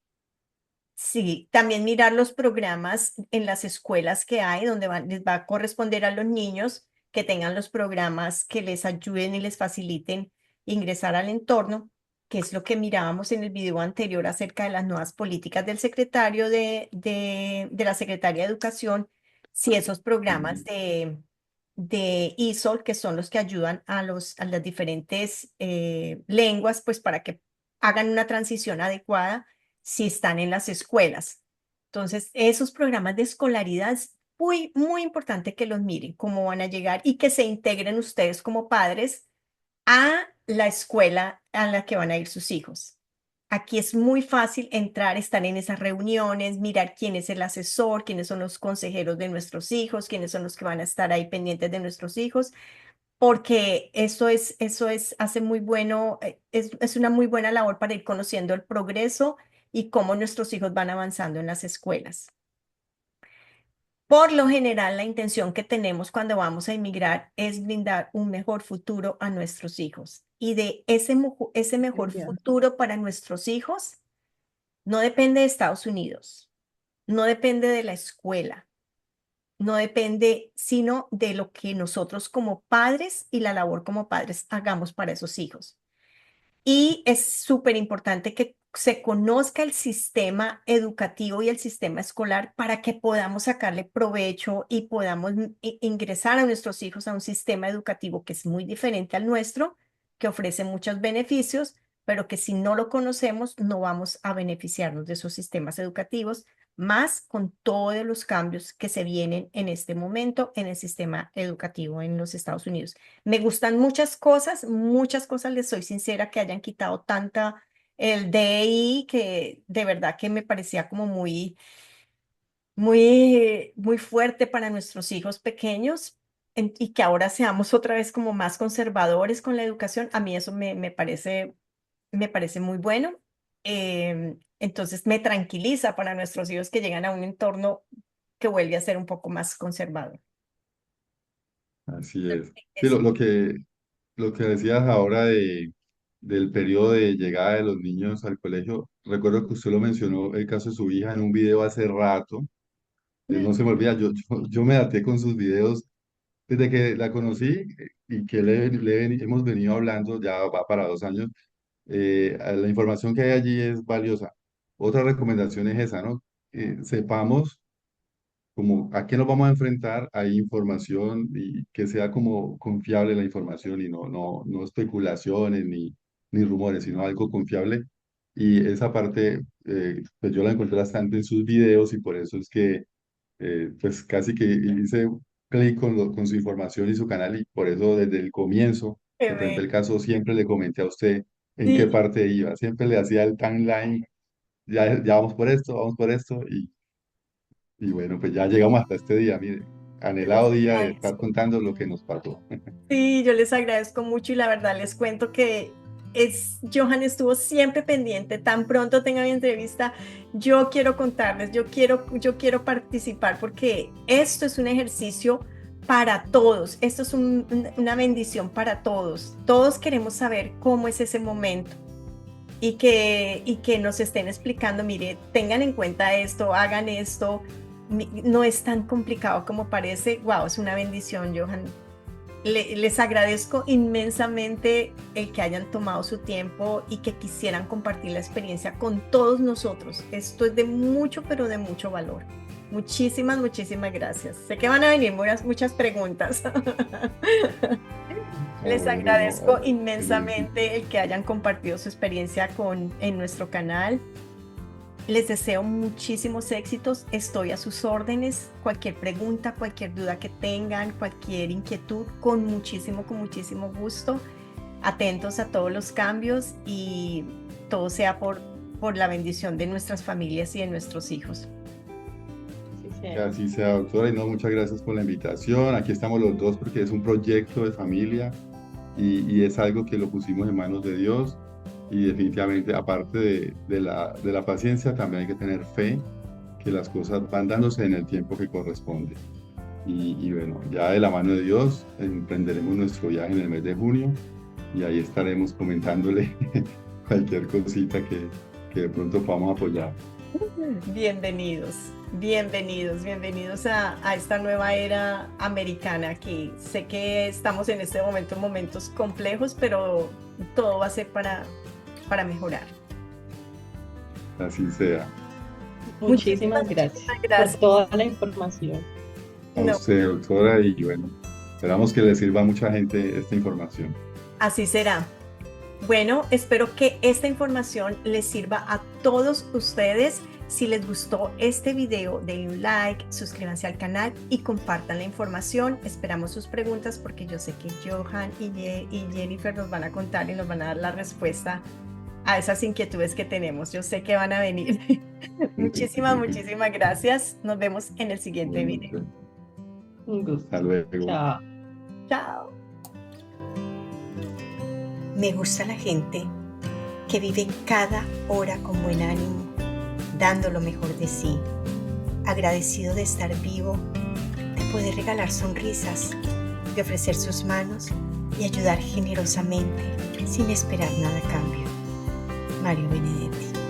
Sí, también mirar los programas en las escuelas que hay, donde les va a corresponder a los niños que tengan los programas que les ayuden y les faciliten ingresar al entorno, que es lo que mirábamos en el video anterior acerca de las nuevas políticas del secretario de la Secretaría de Educación, si esos programas Sí, de ESOL, que son los que ayudan a las diferentes lenguas, pues para que hagan una transición adecuada si están en las escuelas. Entonces, esos programas de escolaridad es muy, muy importante que los miren, cómo van a llegar y que se integren ustedes como padres a la escuela a la que van a ir sus hijos. Aquí es muy fácil entrar, estar en esas reuniones, mirar quién es el asesor, quiénes son los consejeros de nuestros hijos, quiénes son los que van a estar ahí pendientes de nuestros hijos, porque hace muy bueno, es una muy buena labor para ir conociendo el progreso y cómo nuestros hijos van avanzando en las escuelas. Por lo general, la intención que tenemos cuando vamos a inmigrar es brindar un mejor futuro a nuestros hijos. Y de ese mejor Entiendo. futuro para nuestros hijos no depende de Estados Unidos, no depende de la escuela, no depende sino de lo que nosotros como padres y la labor como padres hagamos para esos hijos. Y es súper importante que se conozca el sistema educativo y el sistema escolar para que podamos sacarle provecho y podamos ingresar a nuestros hijos a un sistema educativo que es muy diferente al nuestro, que ofrece muchos beneficios, pero que si no lo conocemos no vamos a beneficiarnos de esos sistemas educativos, más con todos los cambios que se vienen en este momento en el sistema educativo en los Estados Unidos. Me gustan muchas cosas, les soy sincera, que hayan quitado tanta el DEI, que de verdad que me parecía como muy fuerte para nuestros hijos pequeños y que ahora seamos otra vez como más conservadores con la educación. A mí eso me parece muy bueno. Entonces me tranquiliza para nuestros hijos que llegan a un entorno que vuelve a ser un poco más conservador. así es. Sí, lo que decías ahora del periodo de llegada de los niños al colegio, recuerdo que usted lo mencionó, el caso de su hija en un video hace rato. No se me olvida, yo me daté con sus videos desde que la conocí y que hemos venido hablando, ya va para 2 años. La información que hay allí es valiosa. Otra recomendación es esa, ¿no? Sepamos como a qué nos vamos a enfrentar, hay información y que sea como confiable la información y no especulaciones ni rumores, sino algo confiable. Y esa parte, pues yo la encontré bastante en sus videos y por eso es que pues casi que hice clic con su información y su canal y por eso desde el comienzo Qué que presenté bello. el caso siempre le comenté a usted en qué Sí, parte iba, siempre le hacía el timeline, ya vamos por esto y bueno, pues ya llegamos hasta este día, mire, yo les anhelado día de estar agradezco. contando lo que nos pasó. Sí, yo les agradezco mucho y la verdad les cuento que Johan estuvo siempre pendiente, tan pronto tenga mi entrevista, yo quiero contarles, yo quiero participar porque esto es un ejercicio para todos, esto es una bendición para todos. Todos queremos saber cómo es ese momento y que nos estén explicando, mire, tengan en cuenta esto, hagan esto, no es tan complicado como parece. Wow, es una bendición, Johan. Les agradezco inmensamente el que hayan tomado su tiempo y que quisieran compartir la experiencia con todos nosotros. Esto es de mucho, pero de mucho valor. Muchísimas, muchísimas gracias. Sé que van a venir muchas preguntas. Les Bueno, agradezco no, inmensamente el que hayan compartido su experiencia en nuestro canal. Les deseo muchísimos éxitos, estoy a sus órdenes. Cualquier pregunta, cualquier duda que tengan, cualquier inquietud, con muchísimo gusto. Atentos a todos los cambios y todo sea por la bendición de nuestras familias y de nuestros hijos. que así sea, doctora, y no, muchas gracias por la invitación. Aquí estamos los dos porque es un proyecto de familia y es algo que lo pusimos en manos de Dios. Y definitivamente, aparte de la paciencia, también hay que tener fe que las cosas van dándose en el tiempo que corresponde. Y bueno, ya de la mano de Dios, emprenderemos nuestro viaje en el mes de junio y ahí estaremos comentándole cualquier cosita que de pronto podamos apoyar. Bienvenidos, bienvenidos a esta nueva era americana, que sé que estamos en este momento en momentos complejos, pero todo va a ser para mejorar. Así sea. Muchísimas gracias por toda la información. A No, usted, doctora, y bueno, esperamos que le sirva a mucha gente esta información. así será. Bueno, espero que esta información les sirva a todos ustedes. Si les gustó este video, denle un like, suscríbanse al canal y compartan la información. Esperamos sus preguntas porque yo sé que Johan y Jennifer nos van a contar y nos van a dar la respuesta a esas inquietudes que tenemos. Yo sé que van a venir. Muchísimas gracias. Nos vemos en el siguiente video. Un gusto. Hasta luego. Chao. Chao. Me gusta la gente que vive cada hora con buen ánimo, dando lo mejor de sí, agradecido de estar vivo, de poder regalar sonrisas, de ofrecer sus manos y ayudar generosamente sin esperar nada a cambio. Mario Benedetti.